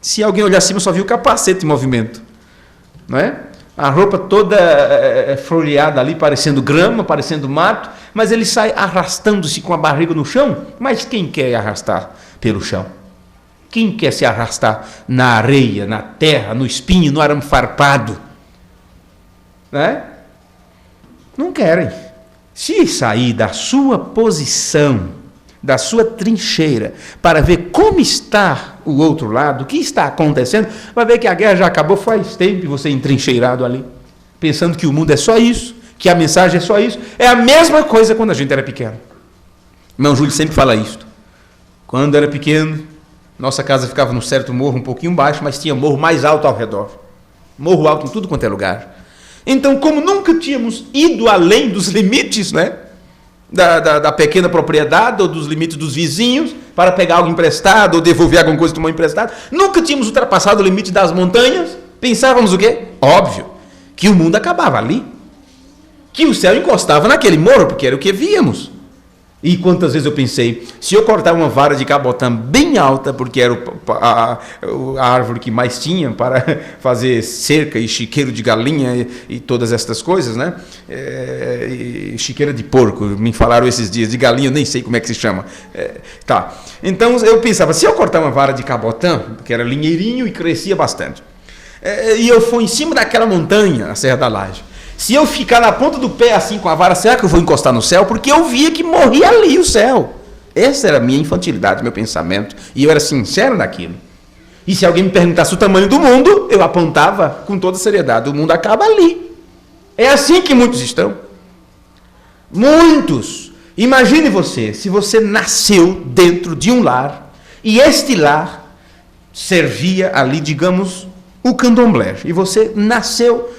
se alguém olhar acima só viu o capacete em movimento, não é? A roupa toda folheada ali, parecendo grama, parecendo mato, mas ele sai arrastando-se com a barriga no chão. Mas quem quer arrastar pelo chão? Quem quer se arrastar na areia, na terra, no espinho, no arame farpado? Né? Não querem. Se sair da sua posição, da sua trincheira, para ver como está o outro lado, o que está acontecendo, vai ver que a guerra já acabou faz tempo e você entrincheirado ali, pensando que o mundo é só isso, que a mensagem é só isso. É a mesma coisa quando a gente era pequeno. Irmão Júlio sempre fala isto. Quando era pequeno, nossa casa ficava num certo morro, um pouquinho baixo, mas tinha morro mais alto ao redor. Morro alto em tudo quanto é lugar. Então, como nunca tínhamos ido além dos limites, né? Da pequena propriedade ou dos limites dos vizinhos para pegar algo emprestado ou devolver alguma coisa que tomou emprestado, nunca tínhamos ultrapassado o limite das montanhas, pensávamos o quê? Óbvio, que o mundo acabava ali, que o céu encostava naquele morro, porque era o que víamos. E quantas vezes eu pensei, se eu cortar uma vara de cabotã bem alta, porque era a árvore que mais tinha para fazer cerca e chiqueiro de galinha e todas estas coisas, né? E chiqueira de porco, me falaram esses dias, de galinha eu nem sei como é que se chama. Tá. Então eu pensava, se eu cortar uma vara de cabotã, que era linheirinho e crescia bastante, e eu for em cima daquela montanha, a Serra da Laje, se eu ficar na ponta do pé assim com a vara, será que eu vou encostar no céu? Porque eu via que morria ali o céu. Essa era a minha infantilidade, meu pensamento. E eu era sincero naquilo. E se alguém me perguntasse o tamanho do mundo, eu apontava com toda seriedade. O mundo acaba ali. É assim que muitos estão. Muitos. Imagine você, se você nasceu dentro de um lar, e este lar servia ali, digamos, o candomblé. E você nasceu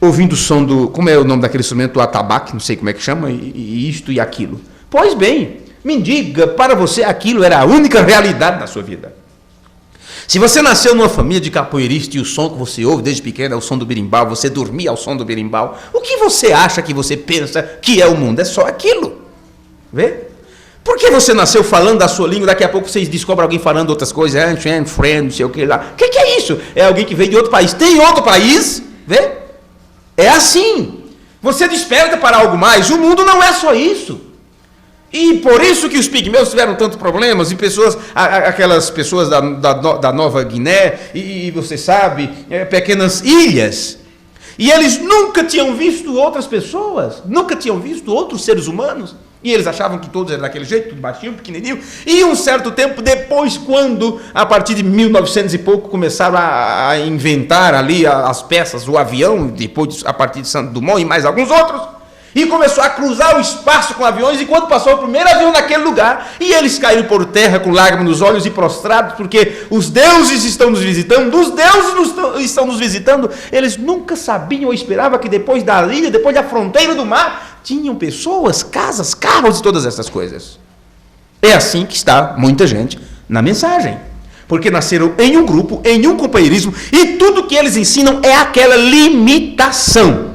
ouvindo o som do, como é o nome daquele instrumento, o atabaque, não sei como é que chama, e isto e aquilo. Pois bem, me diga, para você aquilo era a única realidade da sua vida. Se você nasceu numa família de capoeirista e o som que você ouve desde pequeno é o som do berimbau, você dormia ao som do berimbau, o que você acha, que você pensa que é o mundo? É só aquilo. Vê? Por que você nasceu falando da sua língua, daqui a pouco vocês descobrem alguém falando outras coisas, friend, não sei o que lá. O que é isso? É alguém que veio de outro país. Tem outro país? Vê? É assim, você desperta para algo mais, o mundo não é só isso. E por isso que os pigmeus tiveram tantos problemas, e pessoas, aquelas pessoas da Nova Guiné, e você sabe, pequenas ilhas, e eles nunca tinham visto outras pessoas, nunca tinham visto outros seres humanos, e eles achavam que todos eram daquele jeito, tudo baixinho, pequenininho, e um certo tempo depois, quando, a partir de 1900 e pouco, começaram a inventar ali as peças, o avião, depois a partir de Santo Dumont e mais alguns outros, e começou a cruzar o espaço com aviões, e quando passou o primeiro avião naquele lugar, e eles caíram por terra com lágrimas nos olhos e prostrados, porque os deuses estão nos visitando, os deuses estão nos visitando, eles nunca sabiam ou esperavam que depois da ilha, depois da fronteira do mar, tinham pessoas, casas, carros e todas essas coisas. É assim que está muita gente na mensagem. Porque nasceram em um grupo, em um companheirismo, e tudo que eles ensinam é aquela limitação.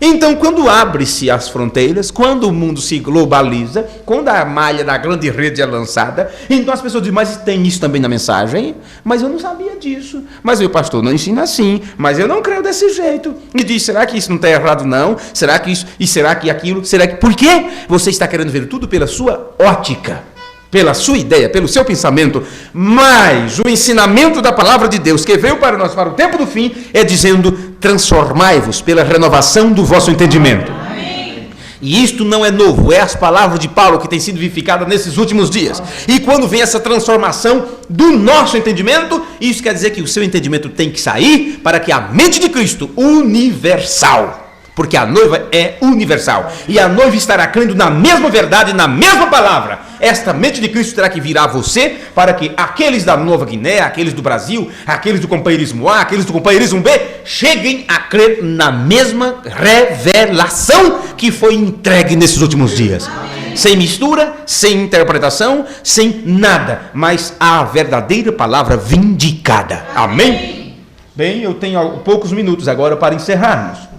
Então, quando abre-se as fronteiras, quando o mundo se globaliza, quando a malha da grande rede é lançada, então as pessoas dizem, mas tem isso também na mensagem? Mas eu não sabia disso. Mas o pastor não ensina assim. Mas eu não creio desse jeito. E diz, será que isso não está errado não? Será que isso? E será que aquilo? Será que... Por quê? Você está querendo ver tudo pela sua ótica, pela sua ideia, pelo seu pensamento. Mas o ensinamento da palavra de Deus que veio para nós para o tempo do fim é dizendo, transformai-vos pela renovação do vosso entendimento. Amém. E isto não é novo, é as palavras de Paulo que tem sido vivificada nesses últimos dias. E quando vem essa transformação do nosso entendimento, isso quer dizer que o seu entendimento tem que sair para que a mente de Cristo, universal, porque a noiva é universal, e a noiva estará crendo na mesma verdade, na mesma palavra. Esta mente de Cristo terá que virar a você, para que aqueles da Nova Guiné, aqueles do Brasil, aqueles do companheirismo A, aqueles do companheirismo B, cheguem a crer na mesma revelação que foi entregue nesses últimos dias. Amém. Sem mistura, sem interpretação, sem nada, mas a verdadeira palavra vindicada. Amém? Bem, eu tenho poucos minutos agora para encerrarmos.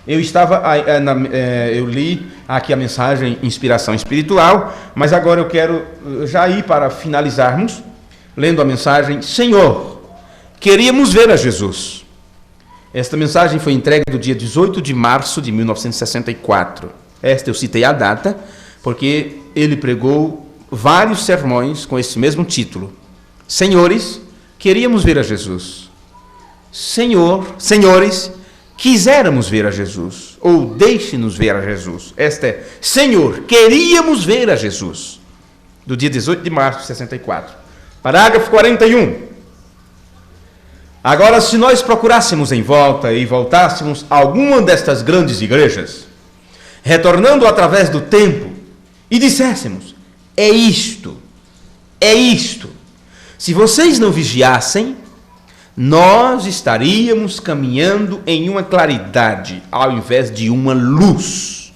Eu li aqui a mensagem Inspiração Espiritual, mas agora eu quero já ir para finalizarmos, lendo a mensagem Senhor, queríamos ver a Jesus. Esta mensagem foi entregue no dia 18 de março de 1964. Esta eu citei a data, porque ele pregou vários sermões com esse mesmo título. Senhores, queríamos ver a Jesus. Senhores, quiséramos ver a Jesus, ou deixe-nos ver a Jesus. Esta é, Senhor, queríamos ver a Jesus. Do dia 18 de março de 64. Parágrafo 41. Agora, se nós procurássemos em volta e voltássemos a alguma destas grandes igrejas, retornando através do tempo, e disséssemos, é isto. Se vocês não vigiassem, nós estaríamos caminhando em uma claridade, ao invés de uma luz.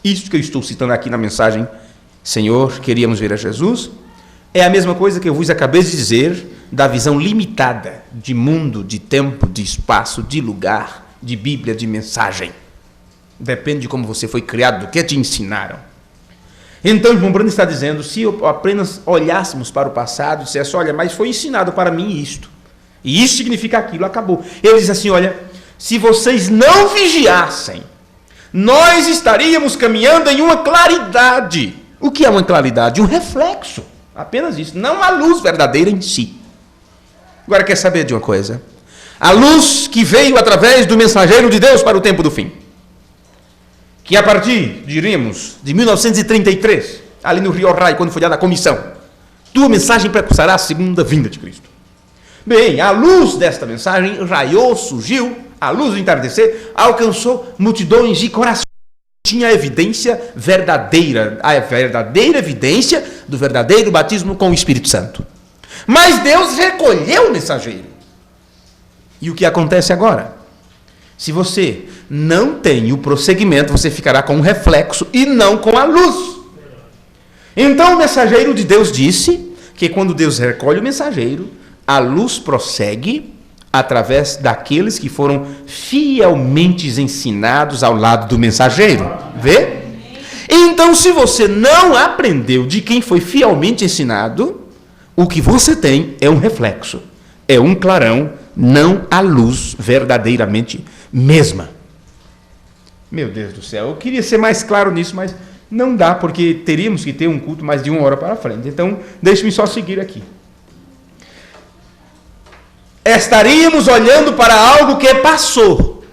Isso que eu estou citando aqui na mensagem, Senhor, queríamos ver a Jesus, é a mesma coisa que eu vos acabei de dizer, da visão limitada de mundo, de tempo, de espaço, de lugar, de Bíblia, de mensagem. Depende de como você foi criado, do que te ensinaram. Então, o irmão Brando está dizendo, se apenas olhássemos para o passado, dissesse, olha, mas foi ensinado para mim isto. E isso significa aquilo, acabou. Ele diz assim, olha, se vocês não vigiassem, nós estaríamos caminhando em uma claridade. O que é uma claridade? Um reflexo. Apenas isso, não a luz verdadeira em si. Agora, quer saber de uma coisa? A luz que veio através do mensageiro de Deus para o tempo do fim. Que a partir, diríamos, de 1933, ali no Rio Rai, quando foi dada a comissão, tua mensagem precursará a segunda vinda de Cristo. Bem, a luz desta mensagem raiou, surgiu, a luz do entardecer alcançou multidões de corações. Tinha a evidência verdadeira, a verdadeira evidência do verdadeiro batismo com o Espírito Santo. Mas Deus recolheu o mensageiro. E o que acontece agora? Se você não tem o prosseguimento, você ficará com um reflexo e não com a luz. Então o mensageiro de Deus disse que quando Deus recolhe o mensageiro, a luz prossegue através daqueles que foram fielmente ensinados ao lado do mensageiro. Vê? Então, se você não aprendeu de quem foi fielmente ensinado, o que você tem é um reflexo, é um clarão, não a luz verdadeiramente mesma. Meu Deus do céu, eu queria ser mais claro nisso, mas não dá, porque teríamos que ter um culto mais de 1 hora para frente. Então, deixe-me só seguir aqui. Estaríamos olhando para algo que passou,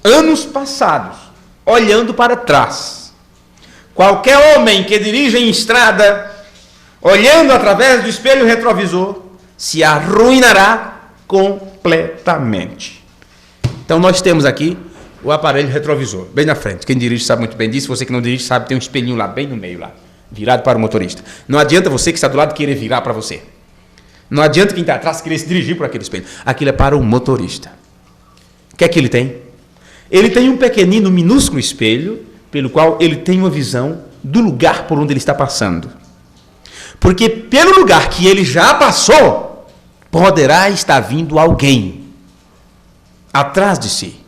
anos passados, olhando para trás. Qualquer homem que dirige em estrada, olhando através do espelho retrovisor, se arruinará completamente. Então nós temos aqui o aparelho retrovisor, bem na frente. Quem dirige sabe muito bem disso, você que não dirige sabe, tem um espelhinho lá, bem no meio lá, virado para o motorista. Não adianta você que está do lado querer virar para você. Não adianta quem está atrás querer se dirigir por aquele espelho. Aquilo é para o motorista. O que é que ele tem? Ele tem um pequenino, minúsculo espelho, pelo qual ele tem uma visão do lugar por onde ele está passando. Porque pelo lugar que ele já passou, poderá estar vindo alguém atrás de si.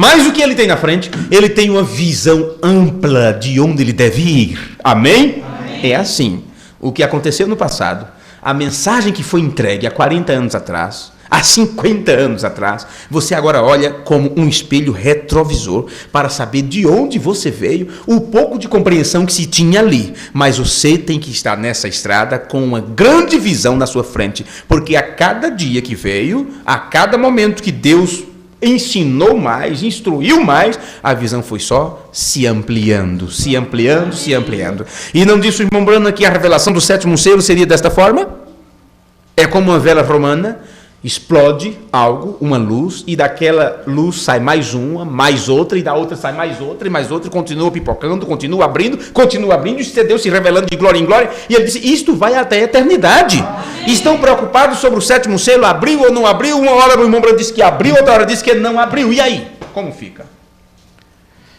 Mas o que ele tem na frente? Ele tem uma visão ampla de onde ele deve ir. Amém? Amém. É assim. O que aconteceu no passado, a mensagem que foi entregue há 40 anos atrás, há 50 anos atrás, você agora olha como um espelho retrovisor para saber de onde você veio, o pouco de compreensão que se tinha ali. Mas você tem que estar nessa estrada com uma grande visão na sua frente, porque a cada dia que veio, a cada momento que Deus ensinou mais, instruiu mais, a visão foi só se ampliando, se ampliando, se ampliando. E não disse o irmão Branham que a revelação do sétimo selo seria desta forma? É como uma vela romana, explode algo, uma luz, e daquela luz sai mais uma, mais outra, e da outra sai mais outra, e continua pipocando, continua abrindo, e Deus se revelando de glória em glória, e ele disse, isto vai até a eternidade. Amém. Estão preocupados sobre o sétimo selo, abriu ou não abriu, uma hora o irmão Branham disse que abriu, outra hora disse que não abriu, e aí? Como fica?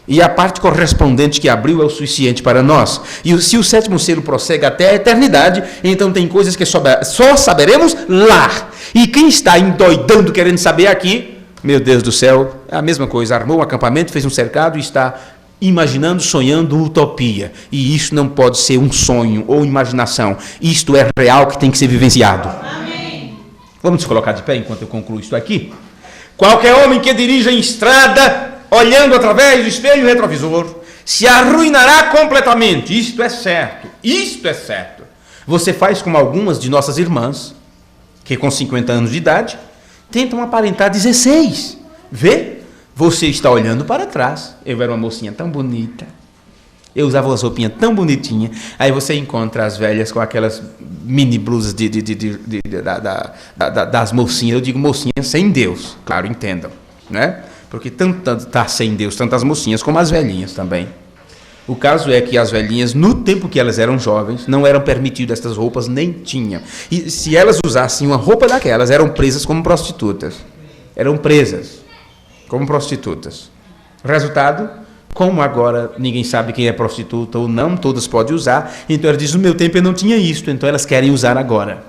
E a parte correspondente que abriu é o suficiente para nós. E se o sétimo selo prossegue até a eternidade, então tem coisas que só saberemos lá. E quem está endoidando querendo saber aqui, meu Deus do céu, é a mesma coisa. Armou um acampamento, fez um cercado e está imaginando, sonhando utopia. E isso não pode ser um sonho ou imaginação. Isto é real que tem que ser vivenciado. Amém. Vamos nos colocar de pé enquanto eu concluo isto aqui. Qualquer homem que dirija em estrada, olhando através do espelho retrovisor, se arruinará completamente. Isto é certo. Isto é certo. Você faz como algumas de nossas irmãs, que com 50 anos de idade, tentam aparentar 16. Vê? Você está olhando para trás. Eu era uma mocinha tão bonita. Eu usava uma roupinha tão bonitinha. Aí você encontra as velhas com aquelas mini blusas das mocinhas. Eu digo mocinhas sem Deus. Claro, entendam. Né? Porque tanto está sem Deus, tanto as mocinhas como as velhinhas também. O caso é que as velhinhas, no tempo que elas eram jovens, não eram permitidas estas roupas, nem tinham. E se elas usassem uma roupa daquelas, eram presas como prostitutas. Eram presas como prostitutas. Resultado, como agora ninguém sabe quem é prostituta ou não, todas podem usar, então ela diz, no meu tempo eu não tinha isto, então elas querem usar agora.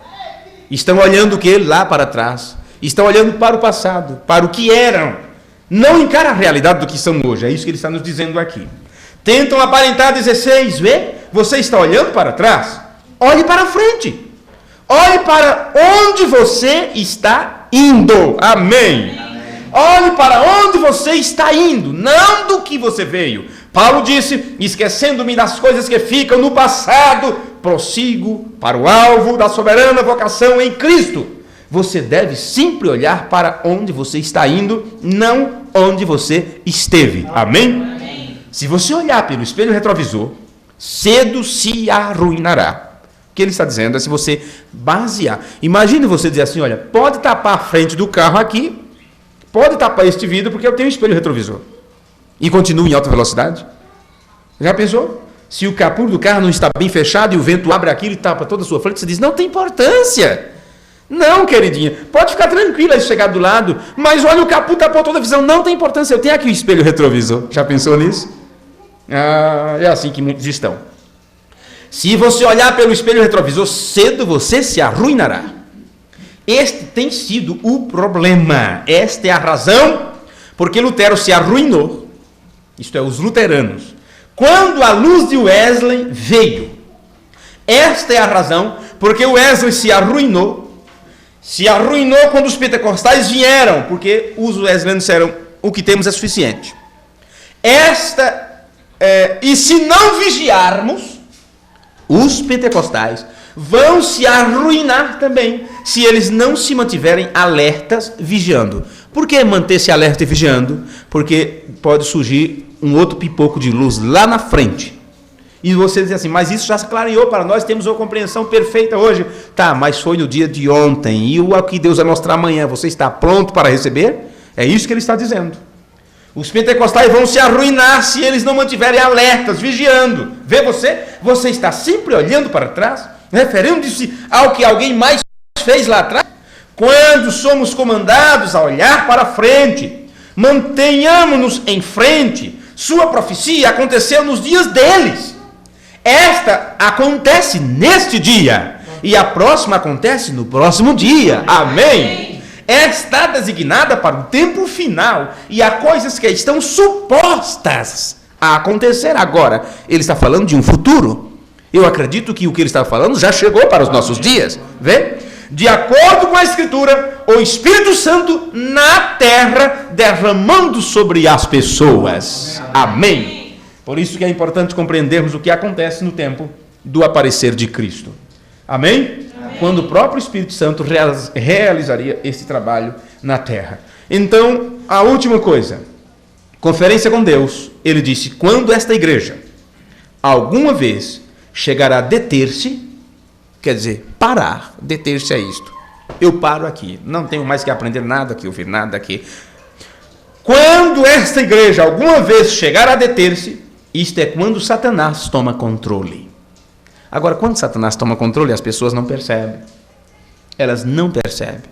Estão olhando o que? Lá para trás. Estão olhando para o passado, para o que eram. Não encara a realidade do que são hoje, é isso que ele está nos dizendo aqui. Tentam aparentar 16, vê? Você está olhando para trás? Olhe para frente. Olhe para onde você está indo. Amém. Olhe para onde você está indo, não do que você veio. Paulo disse, esquecendo-me das coisas que ficam no passado, prossigo para o alvo da soberana vocação em Cristo. Você deve sempre olhar para onde você está indo, não onde você esteve. Amém? Se você olhar pelo espelho retrovisor, cedo se arruinará. O que ele está dizendo é se você basear. Imagine você dizer assim, olha, pode tapar a frente do carro aqui, pode tapar este vidro porque eu tenho espelho retrovisor. E continua em alta velocidade. Já pensou? Se o capô do carro não está bem fechado e o vento abre aquilo e tapa toda a sua frente, você diz, não tem importância. Não, queridinha, pode ficar tranquila se chegar do lado, mas olha, o capô tapou toda a visão, não tem importância, eu tenho aqui o espelho retrovisor. Já pensou nisso? É assim que muitos estão. Se você olhar pelo espelho retrovisor, cedo você se arruinará. Este tem sido o problema. Esta é a razão porque Lutero se arruinou. Isto é, os luteranos. Quando a luz de Wesley veio. Esta é a razão porque Wesley se arruinou. Se arruinou quando os pentecostais vieram, porque os wesleyanos disseram, o que temos é suficiente. E se não vigiarmos, os pentecostais vão se arruinar também, se eles não se mantiverem alertas, vigiando. Por que manter-se alerta e vigiando? Porque pode surgir um outro pipoco de luz lá na frente. E você diz assim, mas isso já se clareou para nós, temos uma compreensão perfeita hoje. Tá, mas foi no dia de ontem, e o que Deus vai mostrar amanhã, você está pronto para receber? É isso que ele está dizendo. Os pentecostais vão se arruinar se eles não mantiverem alertas, vigiando. Vê você? Você está sempre olhando para trás, referindo-se ao que alguém mais fez lá atrás. Quando somos comandados a olhar para frente, mantenhamos-nos em frente. Sua profecia aconteceu nos dias deles. Esta acontece neste dia. E a próxima acontece no próximo dia. Amém? está designada para o tempo final e há coisas que estão supostas a acontecer agora. Ele está falando de um futuro. Eu acredito que o que ele está falando já chegou para os nossos dias. Vê? De acordo com a Escritura, o Espírito Santo na terra derramando sobre as pessoas. Amém. Por isso que é importante compreendermos o que acontece no tempo do aparecer de Cristo. Amém? Quando o próprio Espírito Santo realizaria esse trabalho na terra. Então, a última coisa, conferência com Deus, ele disse, quando esta igreja alguma vez chegará a deter-se, quer dizer, parar, deter-se a isto. Eu paro aqui, não tenho mais que aprender nada aqui, ouvir nada aqui. Quando esta igreja alguma vez chegar a deter-se, isto é quando Satanás toma controle. Agora, quando Satanás toma controle, as pessoas não percebem. Elas não percebem.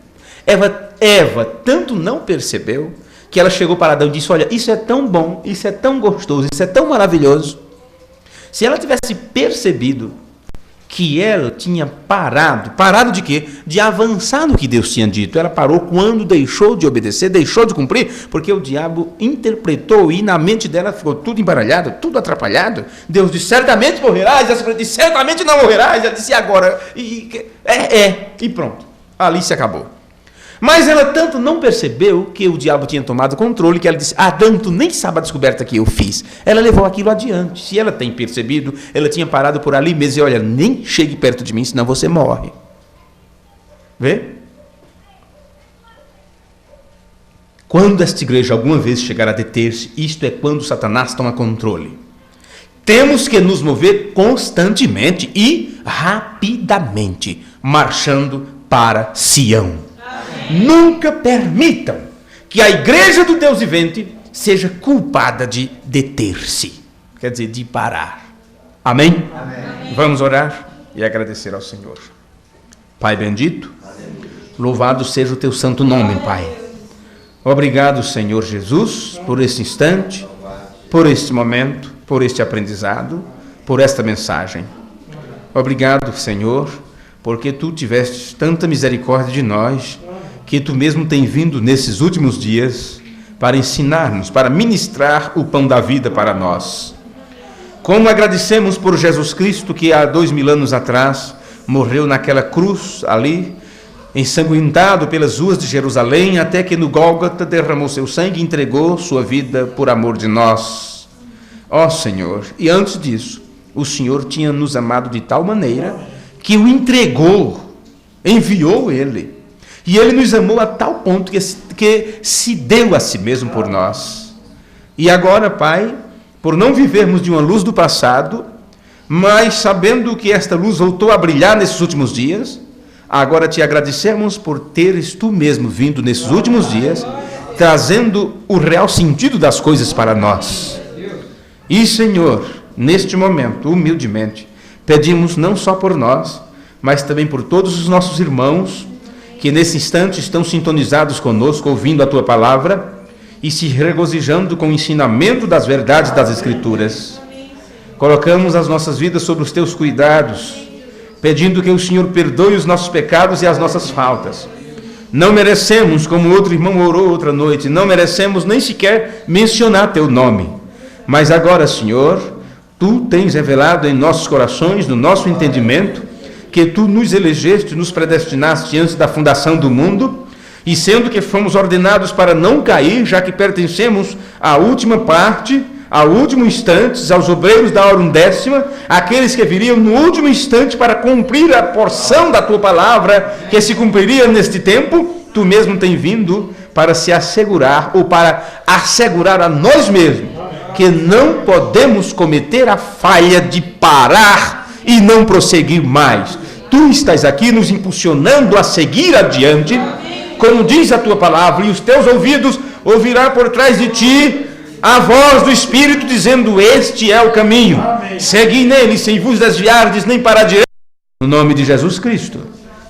Eva tanto não percebeu, que ela chegou para Adão e disse, olha, isso é tão bom, isso é tão gostoso, isso é tão maravilhoso. Se ela tivesse percebido que ela tinha parado de quê? De avançar no que Deus tinha dito. Ela parou quando deixou de obedecer, deixou de cumprir, porque o diabo interpretou e na mente dela ficou tudo embaralhado, tudo atrapalhado. Deus disse, certamente morrerás, ela disse, certamente não morrerás, ela disse, agora, e pronto, ali se acabou. Mas ela tanto não percebeu que o diabo tinha tomado controle, que ela disse, Adão, tu nem sabe a descoberta que eu fiz. Ela levou aquilo adiante. Se ela tem percebido, ela tinha parado por ali mesmo e olha, nem chegue perto de mim, senão você morre. Vê? Quando esta igreja alguma vez chegar a deter-se, isto é quando Satanás toma controle. Temos que nos mover constantemente e rapidamente, marchando para Sião. Nunca permitam que a igreja do Deus vivente seja culpada de deter-se, quer dizer, de parar. Amém? Amém? Vamos orar e agradecer ao Senhor. Pai bendito, louvado seja o teu santo nome, Pai. Obrigado, Senhor Jesus, por este instante, por este momento, por este aprendizado, por esta mensagem. Obrigado, Senhor, porque tu tiveste tanta misericórdia de nós, que tu mesmo tem vindo nesses últimos dias para ensinar-nos, para ministrar o pão da vida para nós. Como agradecemos por Jesus Cristo, que há 2000 anos atrás morreu naquela cruz ali, ensanguentado pelas ruas de Jerusalém, até que no Gólgota derramou seu sangue e entregou sua vida por amor de nós. Ó Senhor, e antes disso, o Senhor tinha nos amado de tal maneira que o entregou, enviou Ele. E Ele nos amou a tal ponto que se deu a si mesmo por nós. E agora, Pai, por não vivermos de uma luz do passado, mas sabendo que esta luz voltou a brilhar nesses últimos dias, agora te agradecemos por teres tu mesmo vindo nesses últimos dias, trazendo o real sentido das coisas para nós. E, Senhor, neste momento, humildemente, pedimos não só por nós, mas também por todos os nossos irmãos, que nesse instante estão sintonizados conosco, ouvindo a Tua Palavra e se regozijando com o ensinamento das verdades das Escrituras. Colocamos as nossas vidas sob os Teus cuidados, pedindo que o Senhor perdoe os nossos pecados e as nossas faltas. Não merecemos, como outro irmão orou outra noite, não merecemos nem sequer mencionar Teu nome. Mas agora, Senhor, Tu tens revelado em nossos corações, no nosso entendimento, que Tu nos elegeste, nos predestinaste antes da fundação do mundo, e sendo que fomos ordenados para não cair, já que pertencemos à última parte, ao último instante, aos obreiros da hora undécima, aqueles que viriam no último instante para cumprir a porção da Tua palavra, que se cumpriria neste tempo, Tu mesmo tens vindo para se assegurar, ou para assegurar a nós mesmos, que não podemos cometer a falha de parar e não prosseguir mais. Tu estás aqui nos impulsionando a seguir adiante, como diz a Tua palavra, e os teus ouvidos ouvirá por trás de ti a voz do Espírito dizendo, este é o caminho, segui nele, sem vos desviardes nem para a direita. No nome de Jesus Cristo,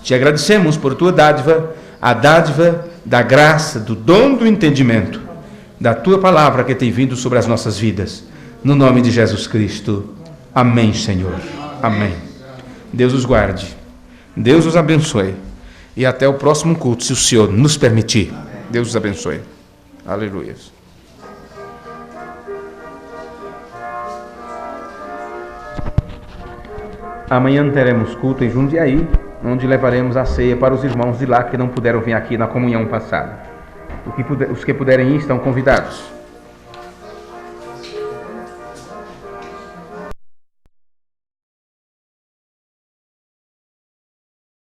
te agradecemos por Tua dádiva, a dádiva da graça, do dom do entendimento, da Tua palavra que tem vindo sobre as nossas vidas. No nome de Jesus Cristo. Amém, Senhor. Amém. Deus os guarde, Deus os abençoe e até o próximo culto, se o Senhor nos permitir. Deus os abençoe. Aleluia. Amanhã teremos culto em Jundiaí, onde levaremos a ceia para os irmãos de lá que não puderam vir aqui na comunhão passada. Os que puderem ir estão convidados.